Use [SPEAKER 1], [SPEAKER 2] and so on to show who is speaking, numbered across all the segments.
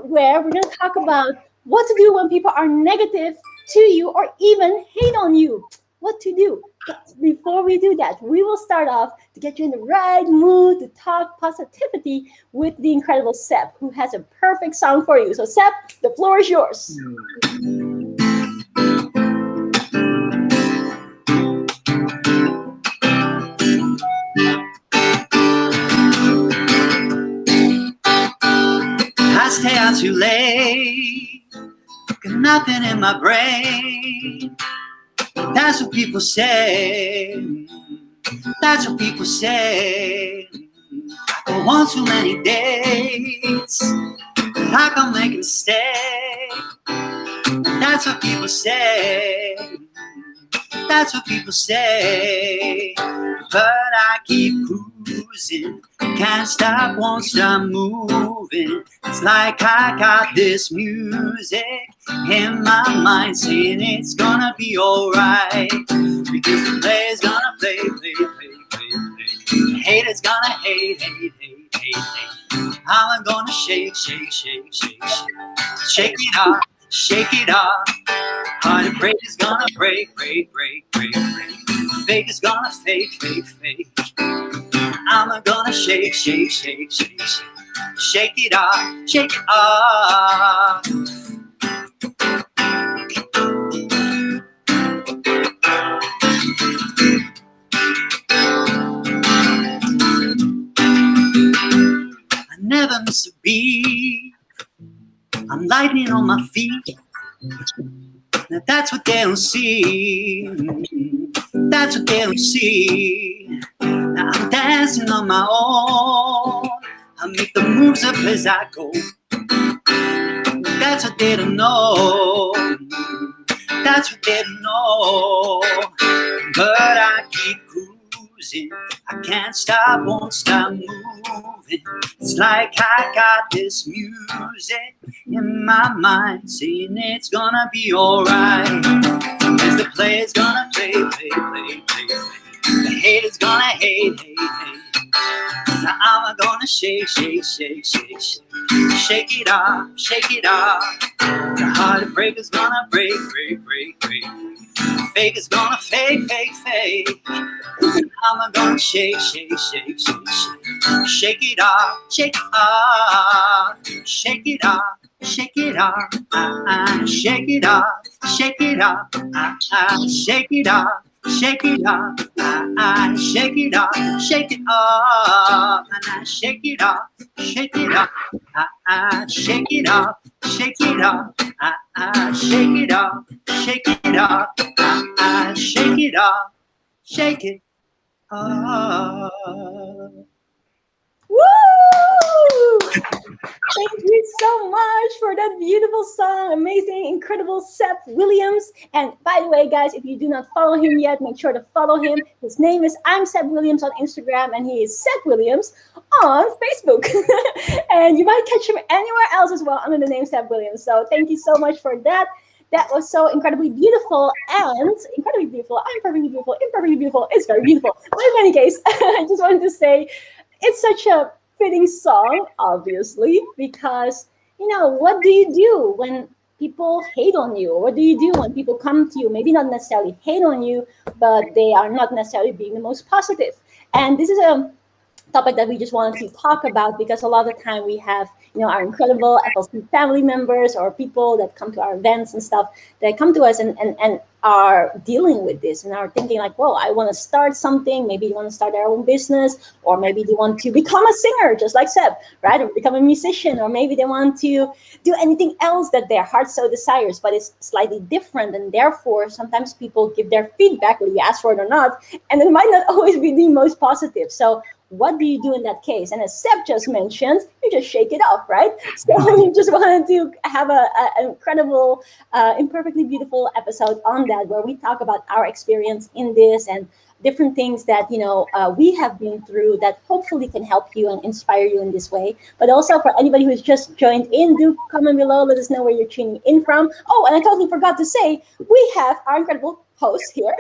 [SPEAKER 1] where we're going to talk about what to do when people are negative to you or even hate on you. What to do. But before we do that, we will start off to get you in the right mood to talk positivity with the incredible Seb, who has a perfect song for you. So Seb, the floor is yours.
[SPEAKER 2] I stay out too late, got nothing in my brain. That's what people say. That's what people say. I go on too many dates, I can make a mistake. That's what people say. That's what people say. But I keep cruising, can't stop, won't stop moving. It's like I got this music in my mind saying it's gonna be alright. Because the player's gonna play. The hater's gonna hate. I'm gonna shake it off. Heartbreak is gonna break. Fake is gonna fake. I'm gonna shake it off. I never miss a beat. I'm lightning on my feet. Now that's what they don't see. That's what they don't see. Now I'm dancing on my own. I make the moves up as I go. That's what they don't know. That's what they don't know. But I keep cruising. I can't stop, won't stop moving. It's like I got this music in my mind saying it's gonna be alright. Cause the player's gonna play. The hater's gonna hate. Now I'm gonna shake it off. The heartbreaker's gonna break. Fake is gonna fake. I'm gonna shake it off. Shake it off. Shake it off. Shake it off. Shake it off. Shake it off. Shake it off. Shake it off. Shake it off. Shake it off. Shake it off. Shake it off. Shake it off. Shake it off. Shake it off. Shake it off. Shake it off. Shake it off. Shake it off.
[SPEAKER 1] Woo! Thank you so much for that beautiful song. Amazing, incredible Seb Williams. And by the way, guys, if you do not follow him yet, make sure to follow him. His name is I'm Seb Williams on Instagram, and he is Seb Williams on Facebook. And you might catch him anywhere else as well under the name Seb Williams. So thank you so much for that. That was so incredibly beautiful and incredibly beautiful. I'm perfectly beautiful. Imperfectly beautiful. It's very beautiful. But in any case, I just wanted to say it's such a fitting song, obviously, because, what do you do when people hate on you? What do you do when people come to you, maybe not necessarily hate on you, but they are not necessarily being the most positive? And this is a topic that we just wanted to talk about because a lot of the time we have, our incredible FLC family members or people that come to our events and stuff that come to us and are dealing with this and are thinking like, well, I want to start something. Maybe they want to start their own business, or maybe they want to become a singer, just like Seb, right? Or become a musician, or maybe they want to do anything else that their heart so desires, but it's slightly different. And therefore, sometimes people give their feedback, whether you ask for it or not, and it might not always be the most positive. So what do you do in that case? And as Seb just mentioned, you just shake it off, right? So we just wanted to have an incredible, imperfectly beautiful episode on that, where we talk about our experience in this and different things that, we have been through that hopefully can help you and inspire you in this way. But also for anybody who's just joined in, do comment below, let us know where you're tuning in from. Oh, and I totally forgot to say, we have our incredible host here,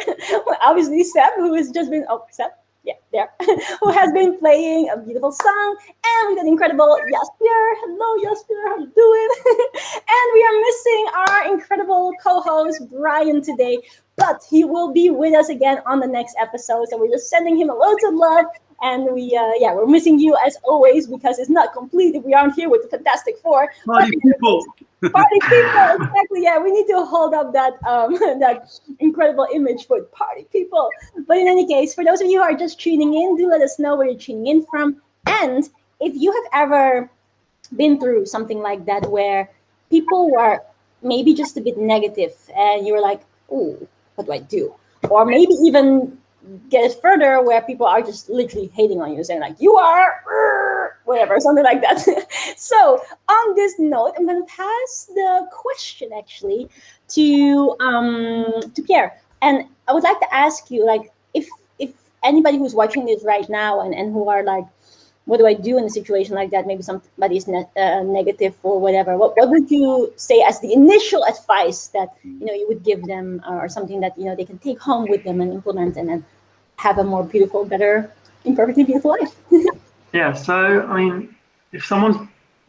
[SPEAKER 1] obviously Seb, who has just been, Seb? Yeah, there, who has been playing a beautiful song, and we got incredible Yaspierre. Hello, Yaspierre, how you doing? incredible co-host, Bryan, today. But he will be with us again on the next episode. So we're just sending him loads of love. And we're missing you as always, because it's not complete if we aren't here with the Fantastic Four.
[SPEAKER 2] Party people.
[SPEAKER 1] Party people, exactly. Yeah, we need to hold up that that incredible image for party people. But in any case, for those of you who are just tuning in, do let us know where you're tuning in from. And if you have ever been through something like that, where people were maybe just a bit negative, and you were like, "Oh, what do I do?" Or maybe even get it further, where people are just literally hating on you, saying like, "You are whatever," something like that. So on this note, I'm going to pass the question actually to Pierre, and I would like to ask you, like, if anybody who's watching this right now and who are like, what do I do in a situation like that? Maybe somebody is negative or whatever. What would you say as the initial advice that you would give them, or something that they can take home with them and implement, and then have a more beautiful, better, imperfectly beautiful life?
[SPEAKER 3] Yeah. So I mean, if someone's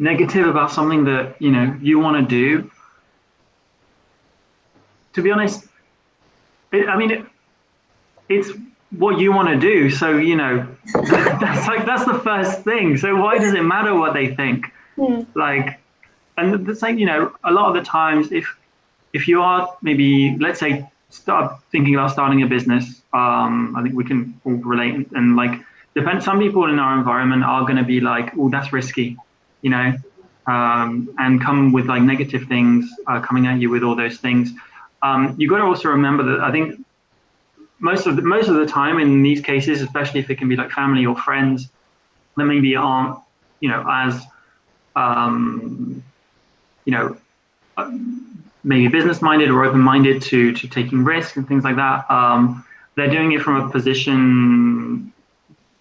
[SPEAKER 3] negative about something that you want to do, to be honest, it's what you want to do. So that's the first thing. So why does it matter what they think? Like, and the same, a lot of the times, if you are maybe, let's say, start thinking about starting a business, I think we can all relate, and like, some people in our environment are going to be like, oh, that's risky, and come with like negative things, coming at you with all those things. You got to also remember that I think most of the time in these cases, especially if it can be like family or friends that maybe aren't, as maybe business-minded or open-minded to taking risks and things like that. They're doing it from a position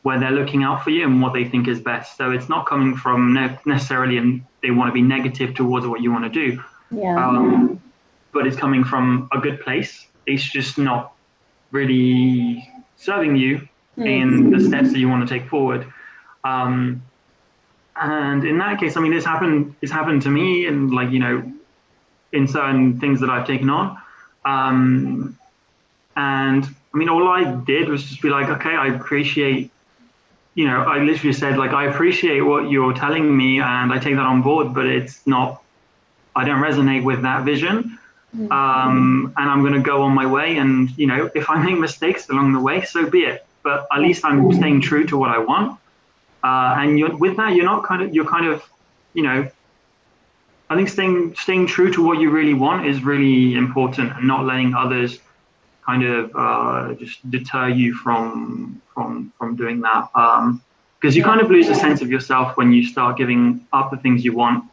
[SPEAKER 3] where they're looking out for you and what they think is best. So it's not coming from necessarily, and they want to be negative towards what you want to do.
[SPEAKER 1] Yeah.
[SPEAKER 3] But it's coming from a good place. It's just not really serving you in the steps that you want to take forward. And in that case, I mean, it's happened to me, and like, in certain things that I've taken on. And I mean, all I did was just be like, okay, I appreciate, I literally said, like, I appreciate what you're telling me and I take that on board, but it's not, I don't resonate with that vision. And I'm going to go on my way. And, if I make mistakes along the way, so be it. But at least I'm staying true to what I want. And with that, I think staying true to what you really want is really important, and not letting others kind of just deter you from doing that. Because you kind of lose a sense of yourself when you start giving up the things you want,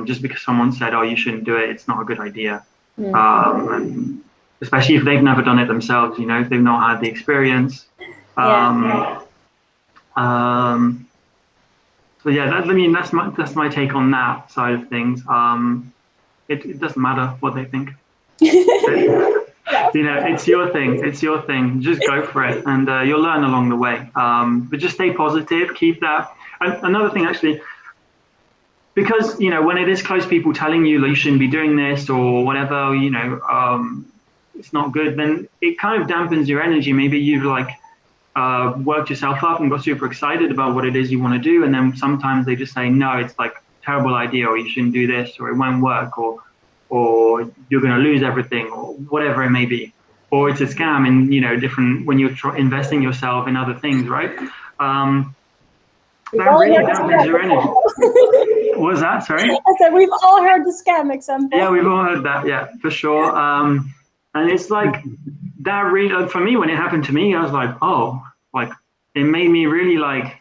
[SPEAKER 3] just because someone said, "Oh, you shouldn't do it. It's not a good idea." And especially if they've never done it themselves, if they've not had the experience. So yeah, that's my take on that side of things. It doesn't matter what they think. It's your thing. It's your thing. Just go for it, and you'll learn along the way. But just stay positive. Keep that. And another thing, actually, because when it is close people telling you that you shouldn't be doing this or whatever, it's not good, then it kind of dampens your energy. Maybe you've like worked yourself up and got super excited about what it is you want to do, and then sometimes they just say, no, it's like a terrible idea, or you shouldn't do this, or it won't work, or you're going to lose everything, or whatever it may be, or it's a scam, and different when you're investing yourself in other things, right? That really dampens your energy. What was that? Sorry?
[SPEAKER 1] I said we've all heard the scam example.
[SPEAKER 3] Yeah, we've all heard that. Yeah, for sure. And it's like that really, for me, when it happened to me, I was like, oh, like it made me really like,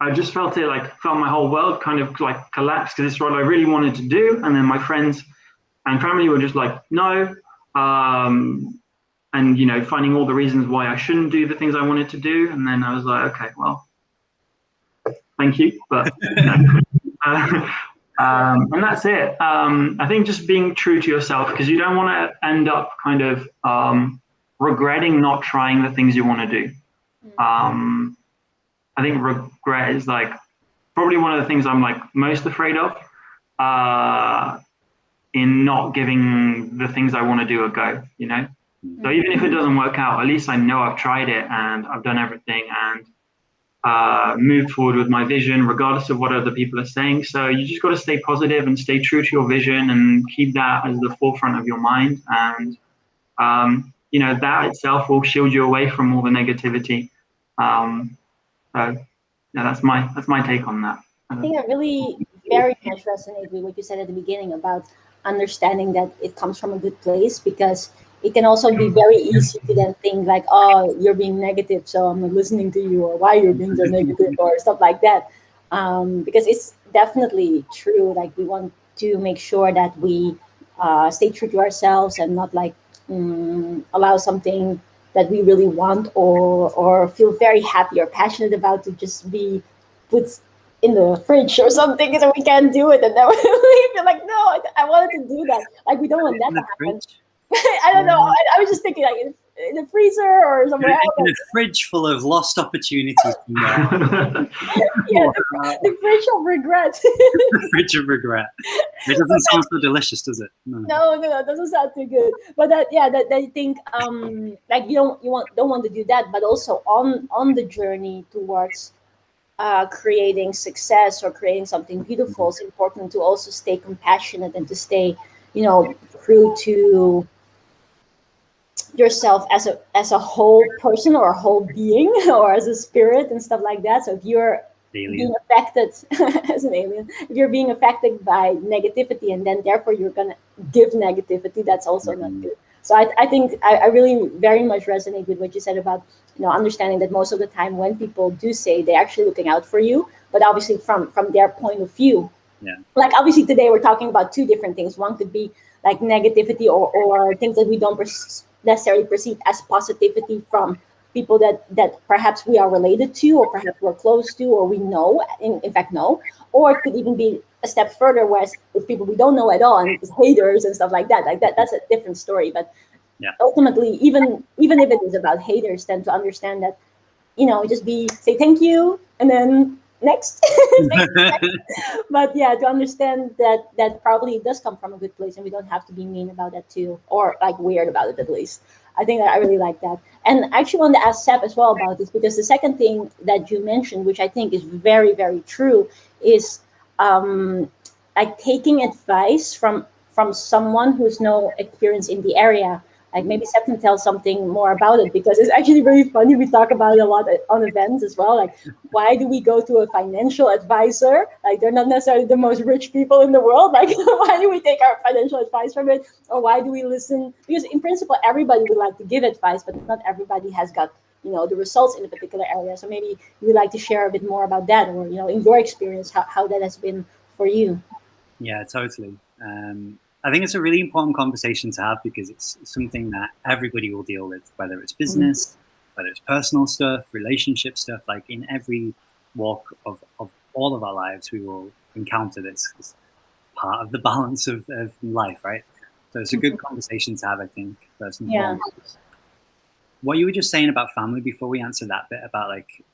[SPEAKER 3] I just felt my whole world kind of like collapse, because it's what I really wanted to do. And then my friends and family were just like, no. And, finding all the reasons why I shouldn't do the things I wanted to do. And then I was like, okay, well, thank you. But, and that's it. I think just being true to yourself, because you don't want to end up kind of regretting not trying the things you want to do. I think regret is like probably one of the things I'm like most afraid of. in not giving the things I want to do a go, you know? So even if it doesn't work out, at least I know I've tried it and I've done everything and moved forward with my vision, regardless of what other people are saying. So you just got to stay positive and stay true to your vision and keep that as the forefront of your mind. And, you know, that itself will shield you away from all the negativity. So yeah, that's my take on that.
[SPEAKER 1] I think I really very much resonate with what you said at the beginning about understanding that it comes from a good place, because it can also be very easy to then think like, oh, you're being negative, so I'm not listening to you, or why you're being so negative, or stuff like that. Because it's definitely true. Like, we want to make sure that we stay true to ourselves and not like allow something that we really want or feel very happy or passionate about to just be put in the fridge or something, so we can't do it, and then we feel like, no, I wanted to do that. Like, we don't want that to happen. I don't know. I was just thinking like in the freezer or somewhere else.
[SPEAKER 2] In a fridge full of lost opportunities.
[SPEAKER 1] Yeah, the fridge of regret.
[SPEAKER 2] The fridge of regret. It doesn't sound so delicious, does it?
[SPEAKER 1] No, it doesn't sound too good. But that I think like don't want to do that, but also on the journey towards creating success or creating something beautiful, it's important to also stay compassionate and to stay, true to yourself as a whole person or a whole being or as a spirit and stuff like that. So if you're being affected as an alien, if you're being affected by negativity and then therefore you're gonna give negativity, that's also not good. So I think I really very much resonate with what you said about understanding that most of the time when people do say they're actually looking out for you, but obviously from their point of view.
[SPEAKER 2] Yeah.
[SPEAKER 1] Like obviously today we're talking about two different things. One could be like negativity or things that we don't necessarily perceive as positivity from people that perhaps we are related to or perhaps we're close to or we know, in fact know. Or it could even be a step further, whereas with people we don't know at all and it's haters and stuff like that. Like that's a different story. But ultimately, even if it is about haters, then to understand that, just say thank you and then next. But yeah, to understand that probably it does come from a good place and we don't have to be mean about that too, or like weird about it at least. I think that I really like that. And I actually want to ask Seb as well about this, because the second thing that you mentioned, which I think is very, very true, is like taking advice from someone who's no experience in the area. Like maybe Seb can tell something more about it, because it's actually really funny. We talk about it a lot on events as well. Like, why do we go to a financial advisor? Like, they're not necessarily the most rich people in the world. Like, why do we take our financial advice from it? Or why do we listen? Because in principle, everybody would like to give advice, but not everybody has got, the results in a particular area. So maybe you would like to share a bit more about that, or, in your experience, how that has been for you.
[SPEAKER 2] Yeah, totally. I think it's a really important conversation to have, because it's something that everybody will deal with, whether it's business, whether it's personal stuff, relationship stuff. Like in every walk of all of our lives, we will encounter this. It's part of the balance of life, right? So it's a good conversation to have, I think, first and foremost. What you were just saying about family before we answer that bit about like,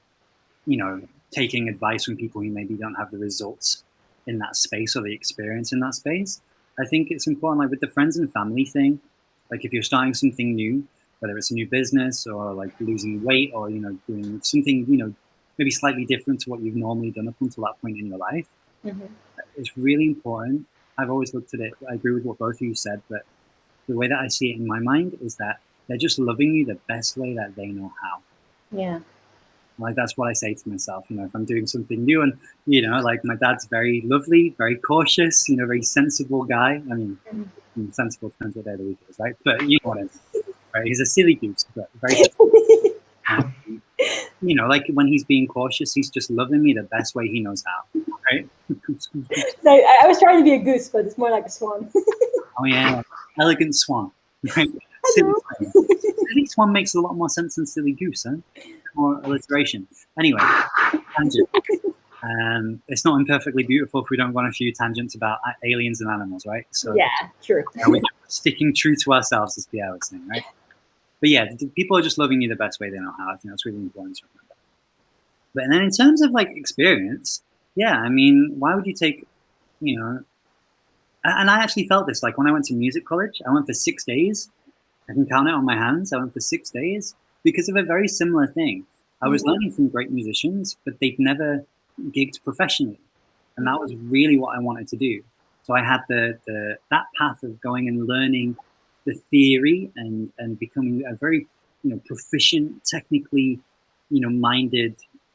[SPEAKER 2] taking advice from people who maybe don't have the results in that space or the experience in that space. I think it's important, like with the friends and family thing, like if you're starting something new, whether it's a new business or like losing weight or, doing something, maybe slightly different to what you've normally done up until that point in your life, it's really important. I've always looked at it, I agree with what both of you said, but the way that I see it in my mind is that they're just loving you the best way that they know how.
[SPEAKER 1] Yeah.
[SPEAKER 2] Like, that's what I say to myself, if I'm doing something new and, like my dad's very lovely, very cautious, very sensible guy. I mean, sensible depends what day of the week it is, right? But you know what I mean, right? He's a silly goose, but very like when he's being cautious, he's just loving me the best way he knows how, right?
[SPEAKER 1] So I was trying to be a goose, but it's more like a swan.
[SPEAKER 2] Oh yeah, elegant swan, right? Silly swan makes a lot more sense than silly goose, huh? More alliteration. Anyway, tangent. It's not imperfectly beautiful if we don't go on a few tangents about aliens and animals, right? So
[SPEAKER 1] yeah, sure.
[SPEAKER 2] We're sticking true to ourselves, as Pierre was saying, right? But yeah, people are just loving you the best way they know how. I think that's really important to remember. But then in terms of like experience, yeah, I mean, why would you take, And I actually felt this, like when I went to music college, I went for 6 days. I can count it on my hands. I went for 6 days because of a very similar thing. I was learning from great musicians, but they'd never gigged professionally. And that was really what I wanted to do. So I had that path of going and learning the theory and becoming a very, proficient, technically, minded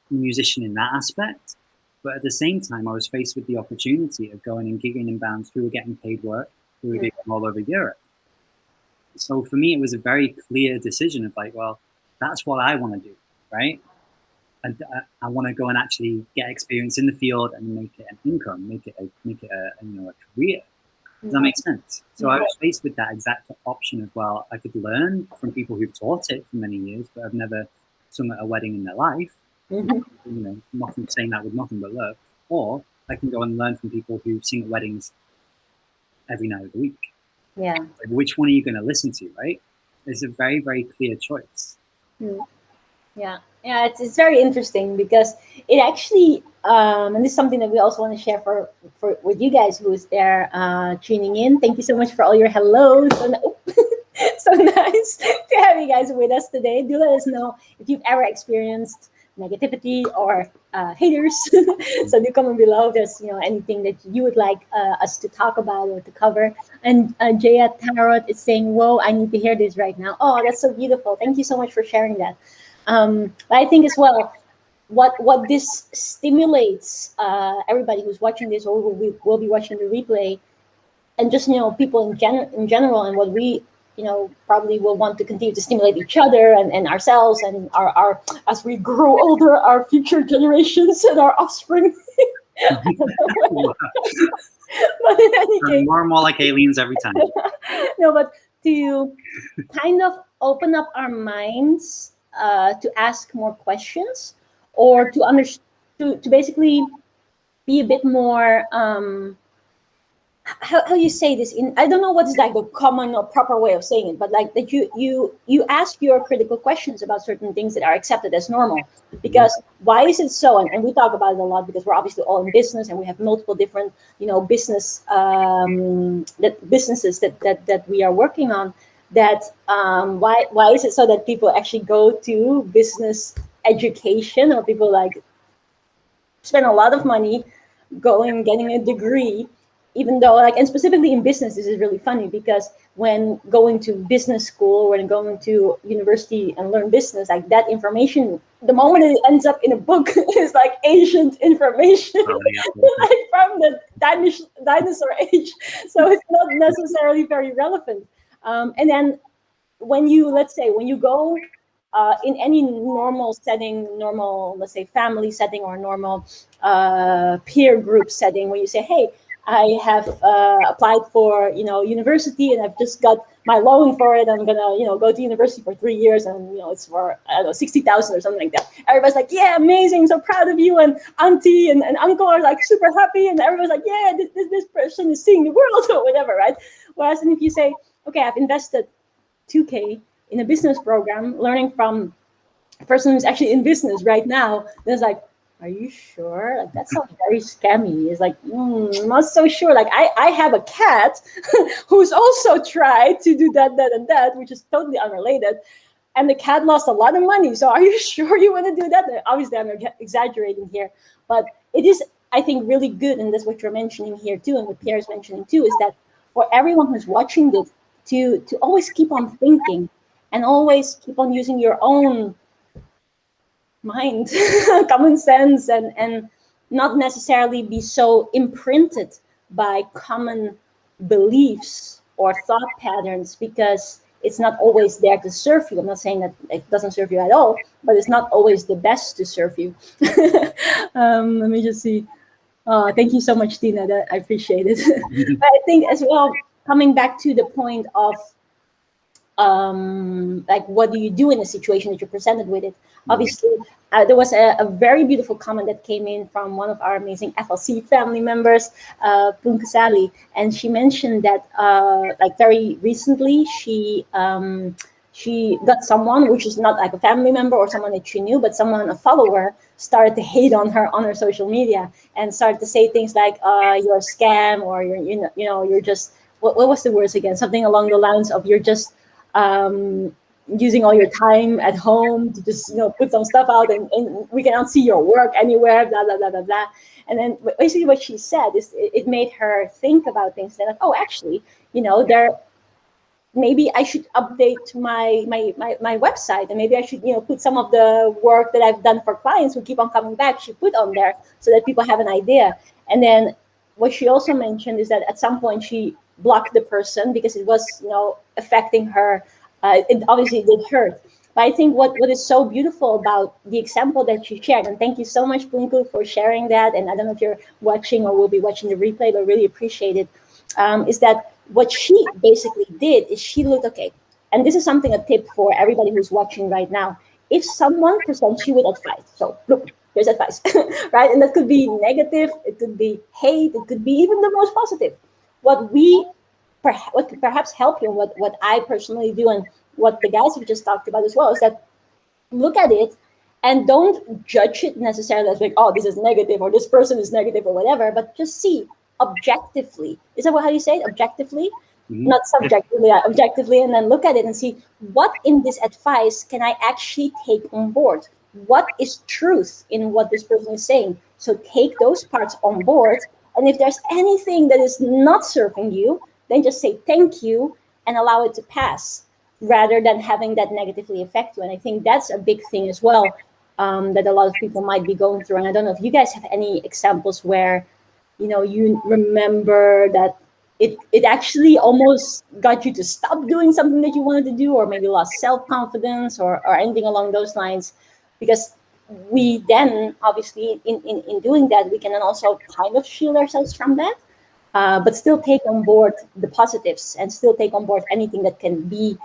[SPEAKER 2] musician in that aspect. But at the same time, I was faced with the opportunity of going and gigging in bands who were getting paid work, who were gigging all over Europe. So for me, it was a very clear decision of like, well, that's what I want to do, right? And I want to go and actually get experience in the field and make it an income, make it a career. Does that make sense? So I was faced with that exact option as well. I could learn from people who've taught it for many years, but have never sung at a wedding in their life. Nothing, saying that with nothing but love. Or I can go and learn from people who sing at weddings every night of the week.
[SPEAKER 1] Yeah.
[SPEAKER 2] Like, which one are you going to listen to, right? It's a very, very clear choice.
[SPEAKER 1] Yeah, it's very interesting because it actually, and this is something that we also want to share for with you guys who's there tuning in. Thank you so much for all your hellos. So nice to have you guys with us today. Do let us know if you've ever experienced negativity or haters. So do comment below if there's anything that you would like us to talk about or to cover. And Jaya Tarot is saying, "Whoa, I need to hear this right now." Oh, that's so beautiful. Thank you so much for sharing that. But I think as well, what this stimulates everybody who's watching this or will be watching the replay, and just people in general, and what we probably will want to continue to stimulate each other and ourselves and our as we grow older, our future generations and our offspring. But in any case,
[SPEAKER 2] more and more like aliens every time.
[SPEAKER 1] No, but to kind of open up our minds to ask more questions, or to basically be a bit more how you say this in, I don't know what is like the common or proper way of saying it, but like that you ask your critical questions about certain things that are accepted as normal. Because why is it so? And we talk about it a lot because we're obviously all in business and we have multiple different businesses that we are working on. That why is it so that people actually go to business education, or people like spend a lot of money getting a degree, even though and specifically in business, this is really funny because when going to business school, when going to university and learn business, like that information, the moment it ends up in a book is like ancient information, like from the dinosaur age. So it's not necessarily very relevant. And then when you go in any normal setting, let's say family setting or normal peer group setting, where you say, hey, I have applied for university and I've just got my loan for it. I'm gonna go to university for 3 years and it's for 60,000 or something like that. Everybody's like, yeah, amazing, so proud of you, and auntie and uncle are like super happy, and everybody's like, yeah, this person is seeing the world or whatever, right? Whereas if you say, okay, I've invested 2K in a business program, learning from a person who's actually in business right now, there's like, are you sure? Like, that sounds very scammy. It's like, I'm not so sure. Like, I have a cat who's also tried to do that, and that, which is totally unrelated. And the cat lost a lot of money. So are you sure you want to do that? Obviously, I'm exaggerating here. But it is, I think, really good. And that's what you're mentioning here, too. And what Pierre's mentioning, too, is that for everyone who's watching this, to always keep on thinking and always keep on using your own mind, common sense, and not necessarily be so imprinted by common beliefs or thought patterns, because it's not always there to serve you. I'm not saying that it doesn't serve you at all, but it's not always the best to serve you. Let me just see. Thank you so much, Tina. I appreciate it. But I think as well, coming back to the point of like, what do you do in a situation that you're presented with it? Obviously, there was a very beautiful comment that came in from one of our amazing FLC family members, Punkasali, and she mentioned that like very recently she she got someone, which is not like a family member or someone that she knew, but someone, a follower, started to hate on her social media and started to say things like, you're a scam, or you're just, what was the words again? Something along the lines of, you're just using all your time at home to just put some stuff out, and we cannot see your work anywhere, blah blah blah blah blah. And then basically what she said is, it made her think about things. They're like, oh, actually, maybe I should update my website, and maybe I should put some of the work that I've done for clients who keep on coming back, she put on there so that people have an idea. And then what she also mentioned is that at some point she blocked the person because it was affecting her. It obviously did hurt. But I think what is so beautiful about the example that she shared, and thank you so much, Punku, for sharing that. And I don't know if you're watching or will be watching the replay, but really appreciate it. Is that what she basically did is she looked, okay, and this is something, a tip for everybody who's watching right now. If someone presents you with advice, so look, here's advice, right? And that could be negative, it could be hate, it could be even the most positive. What could perhaps help you, what I personally do, and what the guys have just talked about as well, is that look at it and don't judge it necessarily as like, oh, this is negative, or this person is negative, or whatever, but just see objectively. Is that how you say it? Objectively? Mm-hmm. Not subjectively, objectively, and then look at it and see, what in this advice can I actually take on board? What is truth in what this person is saying? So take those parts on board, and if there's anything that is not serving you, then just say thank you and allow it to pass, rather than having that negatively affect you. And I think that's a big thing as well, that a lot of people might be going through. And I don't know if you guys have any examples where you remember that it actually almost got you to stop doing something that you wanted to do, or maybe lost self-confidence or anything along those lines. Because we then, obviously, in doing that, we can then also kind of shield ourselves from that, but still take on board the positives and still take on board anything that can be,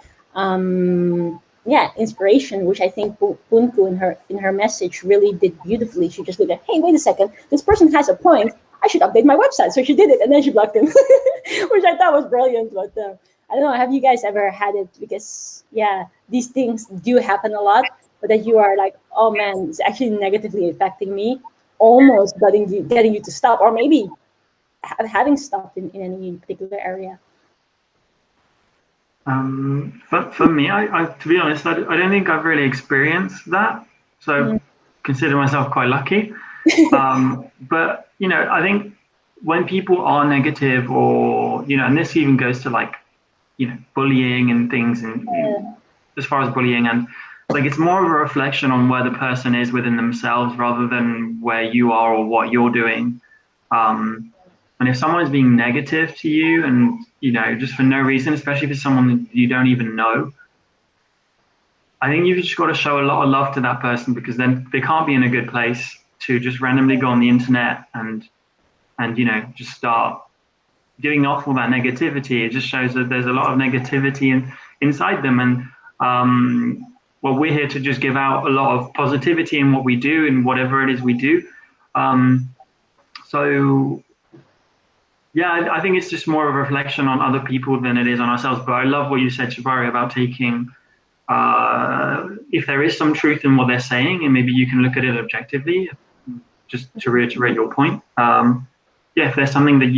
[SPEAKER 1] inspiration, which I think Punku in her message really did beautifully. She just looked at, hey, wait a second, this person has a point. I should update my website. So she did it, and then she blocked him, which I thought was brilliant. But I don't know, have you guys ever had it? Because, these things do happen a lot, but that you are like, oh man, it's actually negatively affecting me, almost getting you to stop, or maybe having stopped in any particular area.
[SPEAKER 3] For me, I to be honest, I don't think I've really experienced that. So consider myself quite lucky. But I think when people are negative, or and this even goes to like bullying and things, and as far as bullying, and like it's more of a reflection on where the person is within themselves rather than where you are or what you're doing. And if someone is being negative to you, and just for no reason, especially if it's someone that you don't even know, I think you've just got to show a lot of love to that person, because then they can't be in a good place to just randomly go on the internet and just start giving off all that negativity. It just shows that there's a lot of negativity inside them. And we're here to just give out a lot of positivity in what we do and whatever it is we do. I think it's just more of a reflection on other people than it is on ourselves. But I love what you said, Shabari, about taking, if there is some truth in what they're saying, and maybe you can look at it objectively, just to reiterate your point. If there's something that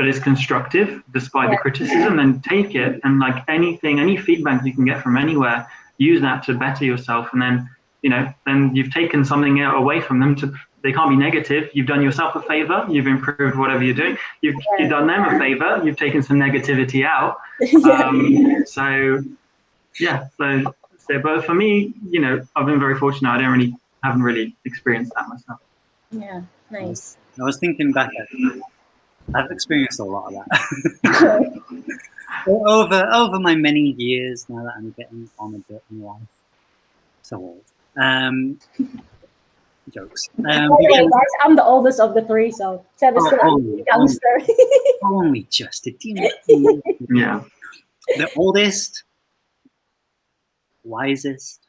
[SPEAKER 3] is constructive despite the criticism, then take it, and like any feedback you can get from anywhere, use that to better yourself. And then, then you've taken something away from them. They can't be negative. You've done yourself a favor. You've improved whatever you're doing. You've done them a favor. You've taken some negativity out. But for me, I've been very fortunate. I haven't really experienced that myself.
[SPEAKER 1] Yeah, nice.
[SPEAKER 2] I was thinking back I've experienced a lot of that. over my many years, now that I'm getting on a bit in life. So old. Jokes.
[SPEAKER 1] Anyway, guys, I'm the oldest of the three, so Seb is still a youngster.
[SPEAKER 2] Only just a teenager.
[SPEAKER 3] Yeah.
[SPEAKER 2] The oldest, wisest,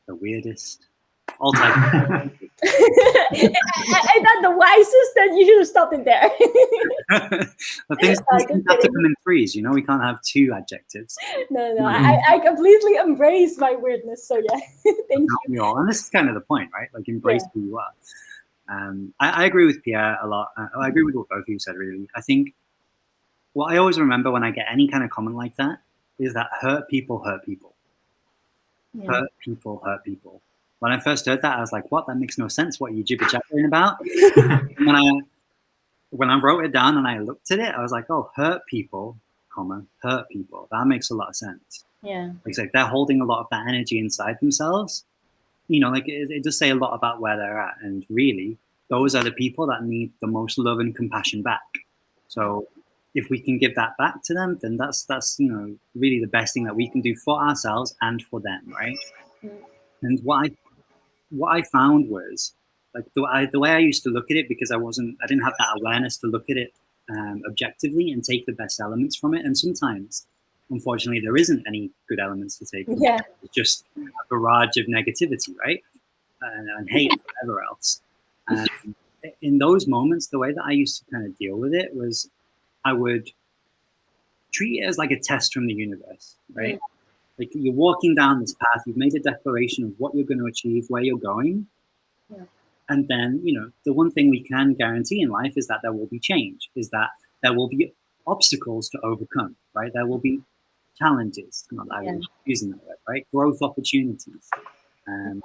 [SPEAKER 2] the weirdest, all types.
[SPEAKER 1] I thought the wisest that you should have stopped it there.
[SPEAKER 2] The things have to come in threes, we can't have two adjectives.
[SPEAKER 1] No, I completely embrace my weirdness. So yeah, thank you.
[SPEAKER 2] And this is kind of the point, right? Like embrace who you are. I agree with Pierre a lot. I agree with what both of you said, really. I think what I always remember when I get any kind of comment like that is that hurt people hurt people. Yeah. Hurt people hurt people. When I first heard that, I was like, what? That makes no sense. What are you jibber-jabbering about? When I wrote it down and I looked at it, I was like, oh, hurt people, hurt people. That makes a lot of sense.
[SPEAKER 1] Yeah.
[SPEAKER 2] It's like they're holding a lot of that energy inside themselves. Like it does say a lot about where they're at. And really, those are the people that need the most love and compassion back. So if we can give that back to them, then that's really the best thing that we can do for ourselves and for them, right? Mm. And what I found was, like, the way I used to look at it, because I didn't have that awareness to look at it objectively and take the best elements from it. And sometimes, unfortunately, there isn't any good elements to take.
[SPEAKER 1] Yeah.
[SPEAKER 2] It's just a barrage of negativity, right? And hate and whatever else. In those moments, the way that I used to kind of deal with it was I would treat it as like a test from the universe, right? Mm. Like you're walking down this path, you've made a declaration of what you're going to achieve, where you're going. Yeah. And then, the one thing we can guarantee in life is that there will be change, is that there will be obstacles to overcome, right? There will be challenges, not that I'm using that word, right? Growth opportunities.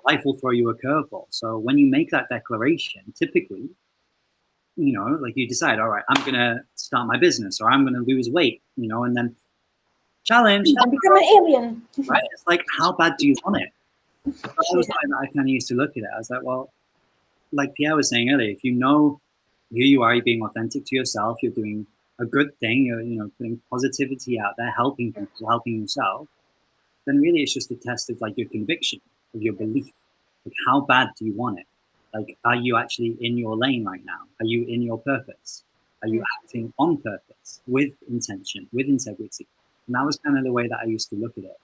[SPEAKER 2] Life will throw you a curveball. So when you make that declaration, typically, like you decide, all right, I'm going to start my business, or I'm going to lose weight, and then challenge.
[SPEAKER 1] Become an alien.
[SPEAKER 2] Right? It's like, how bad do you want it? That was the way that I kind of used to look at it. I was like, well, like Pierre was saying earlier, if you know who you are, you're being authentic to yourself, you're doing a good thing, you're putting positivity out there, helping people, helping yourself, then really it's just a test of like your conviction, of your belief. Like, how bad do you want it? Like, are you actually in your lane right now? Are you in your purpose? Are you acting on purpose, with intention, with integrity? And that was kind of the way that I used to look at it.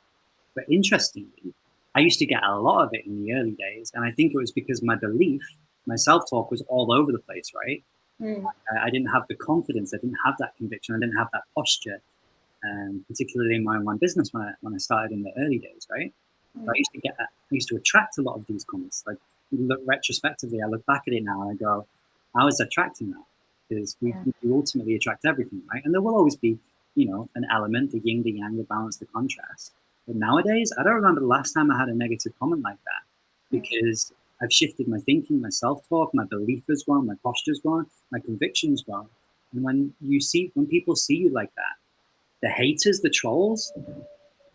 [SPEAKER 2] But interestingly, I used to get a lot of it in the early days. And I think it was because my belief, my self-talk was all over the place, right? Mm. I didn't have the confidence. I didn't have that conviction. I didn't have that posture, particularly in my own business when I started in the early days, right? Mm. I used to attract a lot of these comments. Like, look retrospectively, I look back at it now and I go, I was attracting that, because we ultimately attract everything, right? And there will always be, an element, the yin, the yang, the balance, the contrast. But nowadays, I don't remember the last time I had a negative comment like that, because I've shifted my thinking, my self-talk, my belief has gone, my posture's gone, my conviction's gone. And when people see you like that, the haters, the trolls,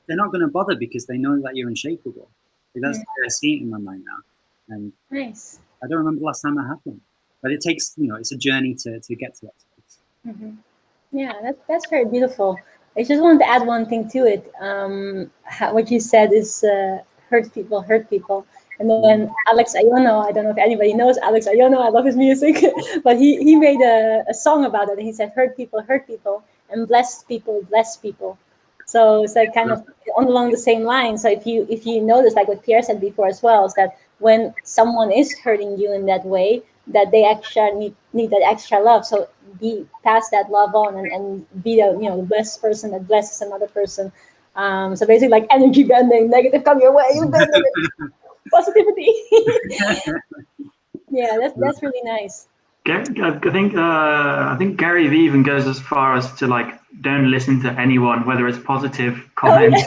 [SPEAKER 2] they're not going to bother, because they know that you're unshakable. Like, that's the way I see it in my mind now. And
[SPEAKER 1] nice.
[SPEAKER 2] I don't remember the last time I had one. But it takes, it's a journey to get to that space.
[SPEAKER 1] Mm-hmm. Yeah, that's very beautiful. I just wanted to add one thing to it. What you said is hurt people. And then Alex Iono, I don't know if anybody knows Alex Iono, I love his music, but he made a song about it. And he said, hurt people, and bless people. So it's like kind of along the same line. So if you notice, like what Pierre said before as well, is that when someone is hurting you in that way, that they actually need that extra love. So pass that love on and be the blessed person that blesses another person. So basically, like energy bending, negative come your way, you bend it. Positivity. Yeah, that's really nice.
[SPEAKER 3] I think Gary Vee even goes as far as to like, don't listen to anyone, whether it's positive comments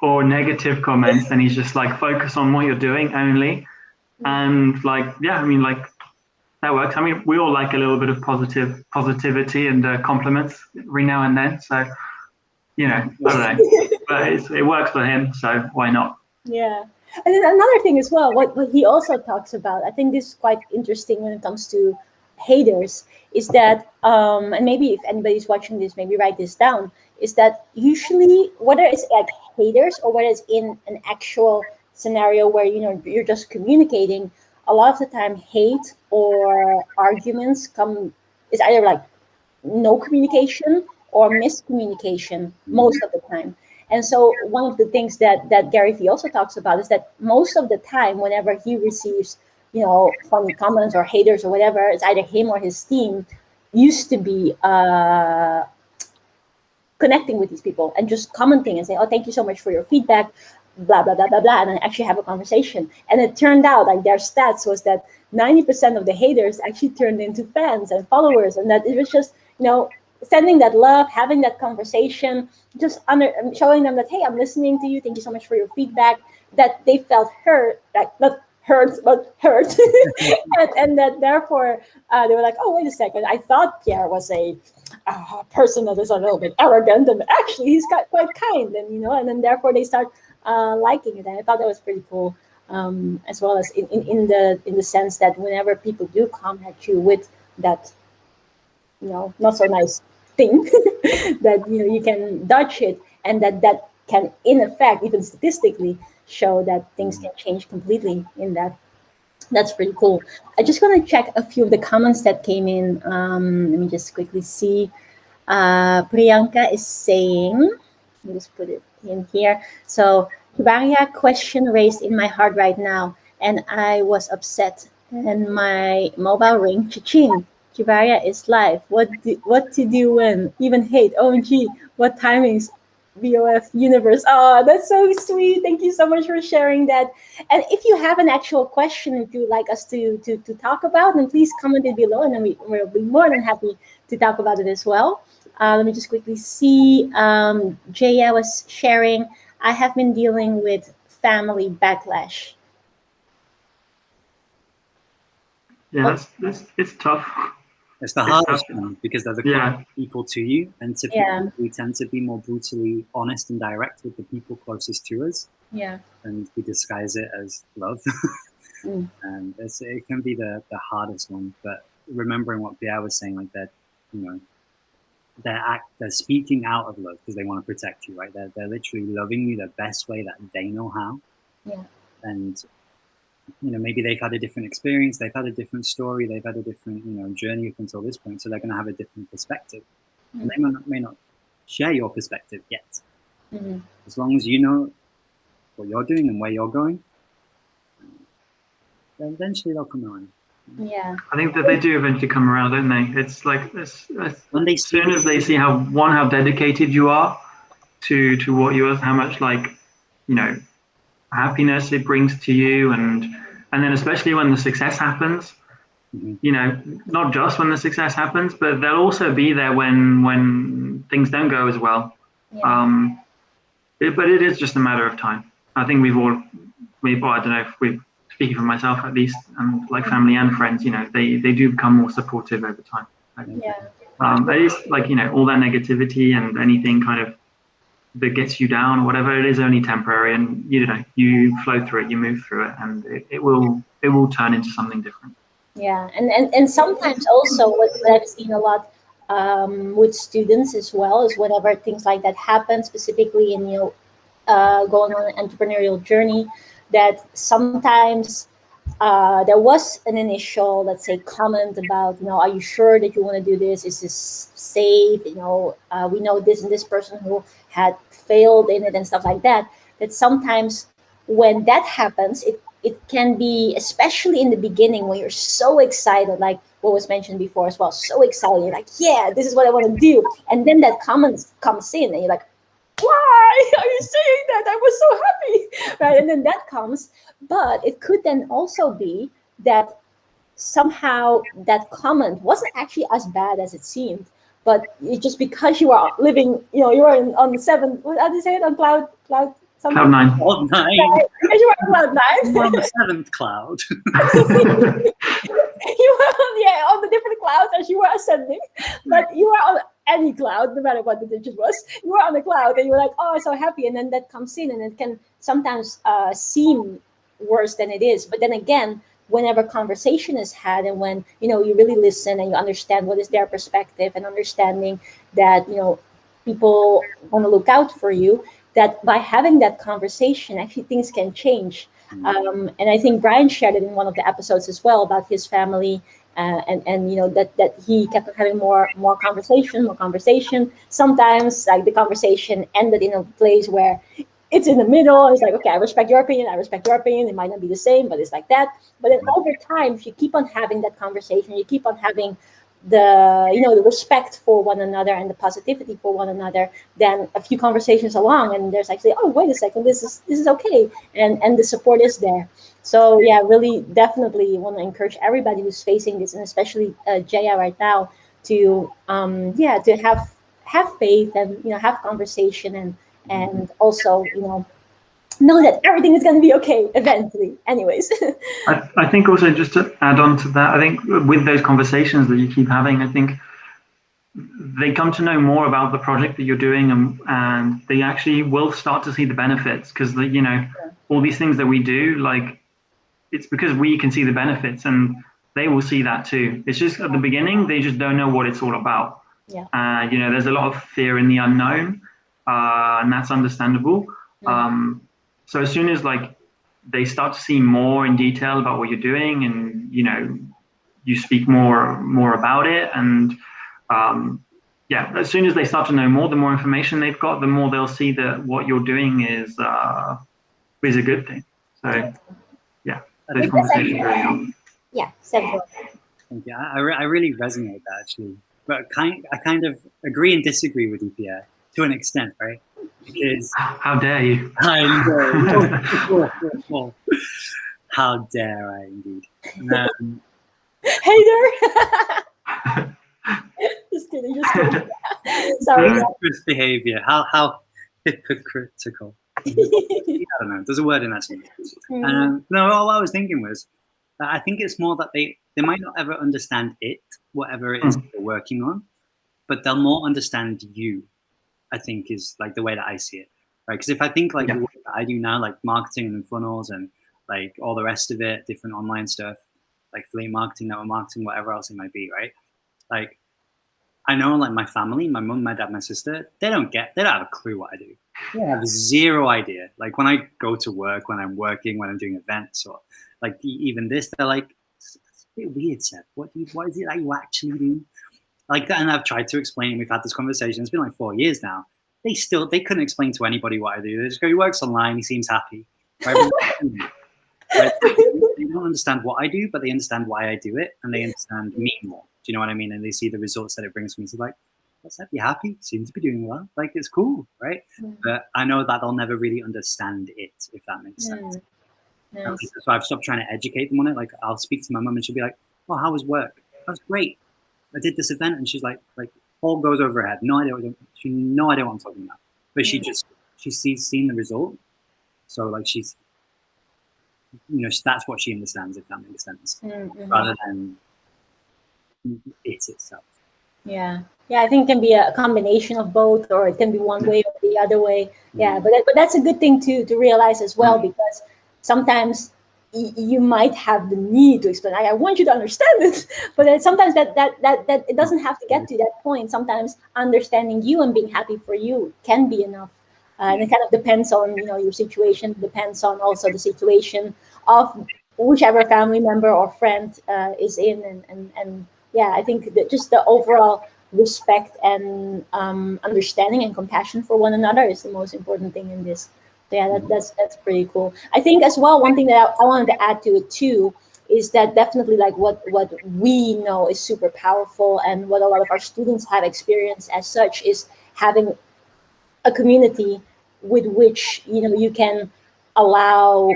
[SPEAKER 3] or negative comments. And he's just like, focus on what you're doing only. And like, that works. I mean, we all like a little bit of positivity and compliments every now and then. So, I don't know, but it works for him. So why not?
[SPEAKER 1] Yeah. And then another thing as well, what he also talks about, I think this is quite interesting when it comes to haters, is that, and maybe if anybody's watching this, maybe write this down, is that usually, whether it's like haters or whether it's in an actual scenario where, you're just communicating, a lot of the time hate or arguments is either like no communication or miscommunication most of the time. And so one of the things that Gary Vee also talks about is that most of the time, whenever he receives, funny comments or haters or whatever, it's either him or his team used to be connecting with these people and just commenting and saying, oh, thank you so much for your feedback, blah, blah, blah, blah, blah, and then actually have a conversation. And it turned out, like, their stats was that 90% of the haters actually turned into fans and followers, and that it was just, sending that love, having that conversation, just showing them that, hey, I'm listening to you, thank you so much for your feedback, that they felt hurt, like not hurt, but hurt. and that therefore they were like, oh, wait a second, I thought Pierre was a person that is a little bit arrogant, and actually he's quite kind, and and then therefore they start liking it. And I thought that was pretty cool, as well as in the sense that whenever people do come at you with that not so nice thing, that you can dodge it, and that can in effect, even statistically, show that things can change completely in that. That's pretty cool. I just want to check a few of the comments that came in. Let me just quickly see. Priyanka is saying, let me just put it in here. So, Kibaria, question raised in my heart right now, and I was upset, and my mobile ring, cha-ching. Kibaria is live. What to do when? Even hate. OMG, what timings? BOF universe. Oh, that's so sweet. Thank you so much for sharing that. And if you have an actual question that you would like us to talk about, then please comment it below, and then we'll be more than happy to talk about it as well. Let me just quickly see. Jaya was sharing, I have been dealing with family backlash.
[SPEAKER 3] Yeah, it's tough.
[SPEAKER 2] It's the hardest one because they're the closest people to you, and we tend to be more brutally honest and direct with the people closest to us.
[SPEAKER 1] Yeah.
[SPEAKER 2] And we disguise it as love. And it can be the hardest one. But remembering what Pierre was saying, like that, they're speaking out of love because they want to protect you, right? They're literally loving you the best way that they know how.
[SPEAKER 1] Yeah.
[SPEAKER 2] And maybe they've had a different experience, they've had a different story, they've had a different, journey up until this point, so they're going to have a different perspective. And they may not share your perspective yet. As long as you know what you're doing and where you're going, then eventually they'll come around.
[SPEAKER 1] Yeah.
[SPEAKER 3] I think that they do eventually come around, don't they? It's like as soon as they see how dedicated you are to what you are, how much happiness it brings to you, and then especially when the success happens, not just when the success happens, but they'll also be there when things don't go as well. But it is just a matter of time. I think we've I don't know if we're speaking for myself at least, and like family and friends, they do become more supportive over time. It is like, all that negativity and anything kind of that gets you down or whatever, it is only temporary, and you flow through it, you move through it, and it will turn into something different.
[SPEAKER 1] Yeah, and sometimes also what I've seen a lot with students as well is whenever things like that happen, specifically in going on an entrepreneurial journey, that sometimes there was an initial, let's say, comment about, are you sure that you want to do this? Is this safe? We know this and this person who had failed in it and stuff like that. That sometimes when that happens, it can be, especially in the beginning when you're so excited, like what was mentioned before as well, so excited, you're like, yeah, this is what I want to do. And then that comment comes in and you're like, why are you saying that? I was so happy, right? And then that comes, but it could then also be that somehow that comment wasn't actually as bad as it seemed, but it's just because you are living, you are on the seventh, how do you say it, on cloud something?
[SPEAKER 3] Cloud nine.
[SPEAKER 2] Cloud nine.
[SPEAKER 1] Because you are on cloud nine.
[SPEAKER 2] We're on the seventh cloud.
[SPEAKER 1] You were on the different clouds as you were ascending, but you were on any cloud, no matter what the digit was. You were on the cloud and you were like, oh, I'm so happy. And then that comes in, and it can sometimes seem worse than it is. But then again, whenever conversation is had, and when you really listen and you understand what is their perspective, and understanding that people want to look out for you, that by having that conversation, actually things can change. And I think Bryan shared it in one of the episodes as well about his family And that he kept having more conversation. Sometimes like the conversation ended in a place where it's in the middle. It's like, okay, I respect your opinion. It might not be the same, but it's like that. But then over time, if you keep on having that conversation, you keep on having the respect for one another and the positivity for one another, then a few conversations along and there's actually, oh, wait a second, this is okay, and the support is there. So yeah, really definitely want to encourage everybody who's facing this, and especially Jaya right now, to to have faith and have conversation and also know that everything is going to be okay eventually anyways.
[SPEAKER 3] I think also, just to add on to that, I think with those conversations that you keep having, I think they come to know more about the project that you're doing, and they actually will start to see the benefits, because all these things that we do, like, it's because we can see the benefits and they will see that too. It's just at the beginning, they just don't know what it's all about.
[SPEAKER 1] Yeah.
[SPEAKER 3] There's a lot of fear in the unknown, and that's understandable. So as soon as they start to see more in detail about what you're doing, and you speak more about it, and as soon as they start to know more, the more information they've got, the more they'll see that what you're doing is a good thing. So those conversations really help.
[SPEAKER 1] Yeah, Seb.
[SPEAKER 4] Yeah, I really resonate with that, actually, but I kind of agree and disagree with you, Pierre, to an extent, right? Because
[SPEAKER 3] how dare you?
[SPEAKER 4] I know. How dare I, indeed.
[SPEAKER 1] Hater. Just kidding. Sorry.
[SPEAKER 4] Hypocrite behavior. How hypocritical. I don't know. There's a word in that sentence. No, all I was thinking was, I think it's more that they might not ever understand whatever it is they're working on, but they'll more understand you, I think, is like the way that I see it, right? Because if I think the work that I do now, like marketing and funnels and like all the rest of it, different online stuff, like affiliate marketing, network marketing, whatever else it might be, right? Like, I know, like, my family, my mom, my dad, my sister, they don't have a clue what I do. They have zero idea. Like, when I go to work, when I'm working, when I'm doing events, or like even this, they're like, it's a bit weird, Seb. What is it that you actually do? Like that, and I've tried to explain. We've had this conversation. It's been like 4 years now. They couldn't explain to anybody what I do. They just go, he works online. He seems happy. Right? But they don't understand what I do, but they understand why I do it, and they understand me more. Do you know what I mean? And they see the results that it brings me. So like, what's that? You happy? Seems to be doing well. Like, it's cool, right? But I know that they'll never really understand it, if that makes sense. Nice. So I've stopped trying to educate them on it. Like, I'll speak to my mum and she'll be like, "Oh, how was work?" "That was great. I did this event," and she's like all goes over her head. No idea what I'm talking about. But she's seen the result. So like she's, that's what she understands, if that makes sense, rather than it itself.
[SPEAKER 1] Yeah, I think it can be a combination of both, or it can be one way or the other way. Yeah, but that's a good thing to realize as well, because sometimes you might have the need to explain. I want you to understand it, but then sometimes that it doesn't have to get to that point. Sometimes understanding you and being happy for you can be enough, and it kind of depends on your situation. Depends on also the situation of whichever family member or friend is in, and yeah, I think that just the overall respect and understanding and compassion for one another is the most important thing in this. So yeah, that's pretty cool. I think as well, one thing that I wanted to add to it too is that definitely like what we know is super powerful, and what a lot of our students have experienced as such is having a community with which you can allow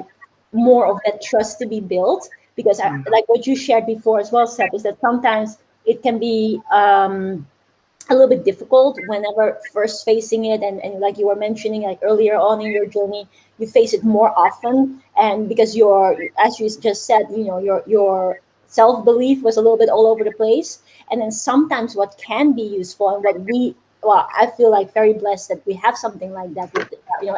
[SPEAKER 1] more of that trust to be built. Because like what you shared before as well, Seb, is that sometimes it can be a little bit difficult whenever first facing it, and like you were mentioning, like earlier on in your journey, you face it more often, and because as you just said, your self-belief was a little bit all over the place. And then sometimes what can be useful, and I feel like very blessed that we have something like that with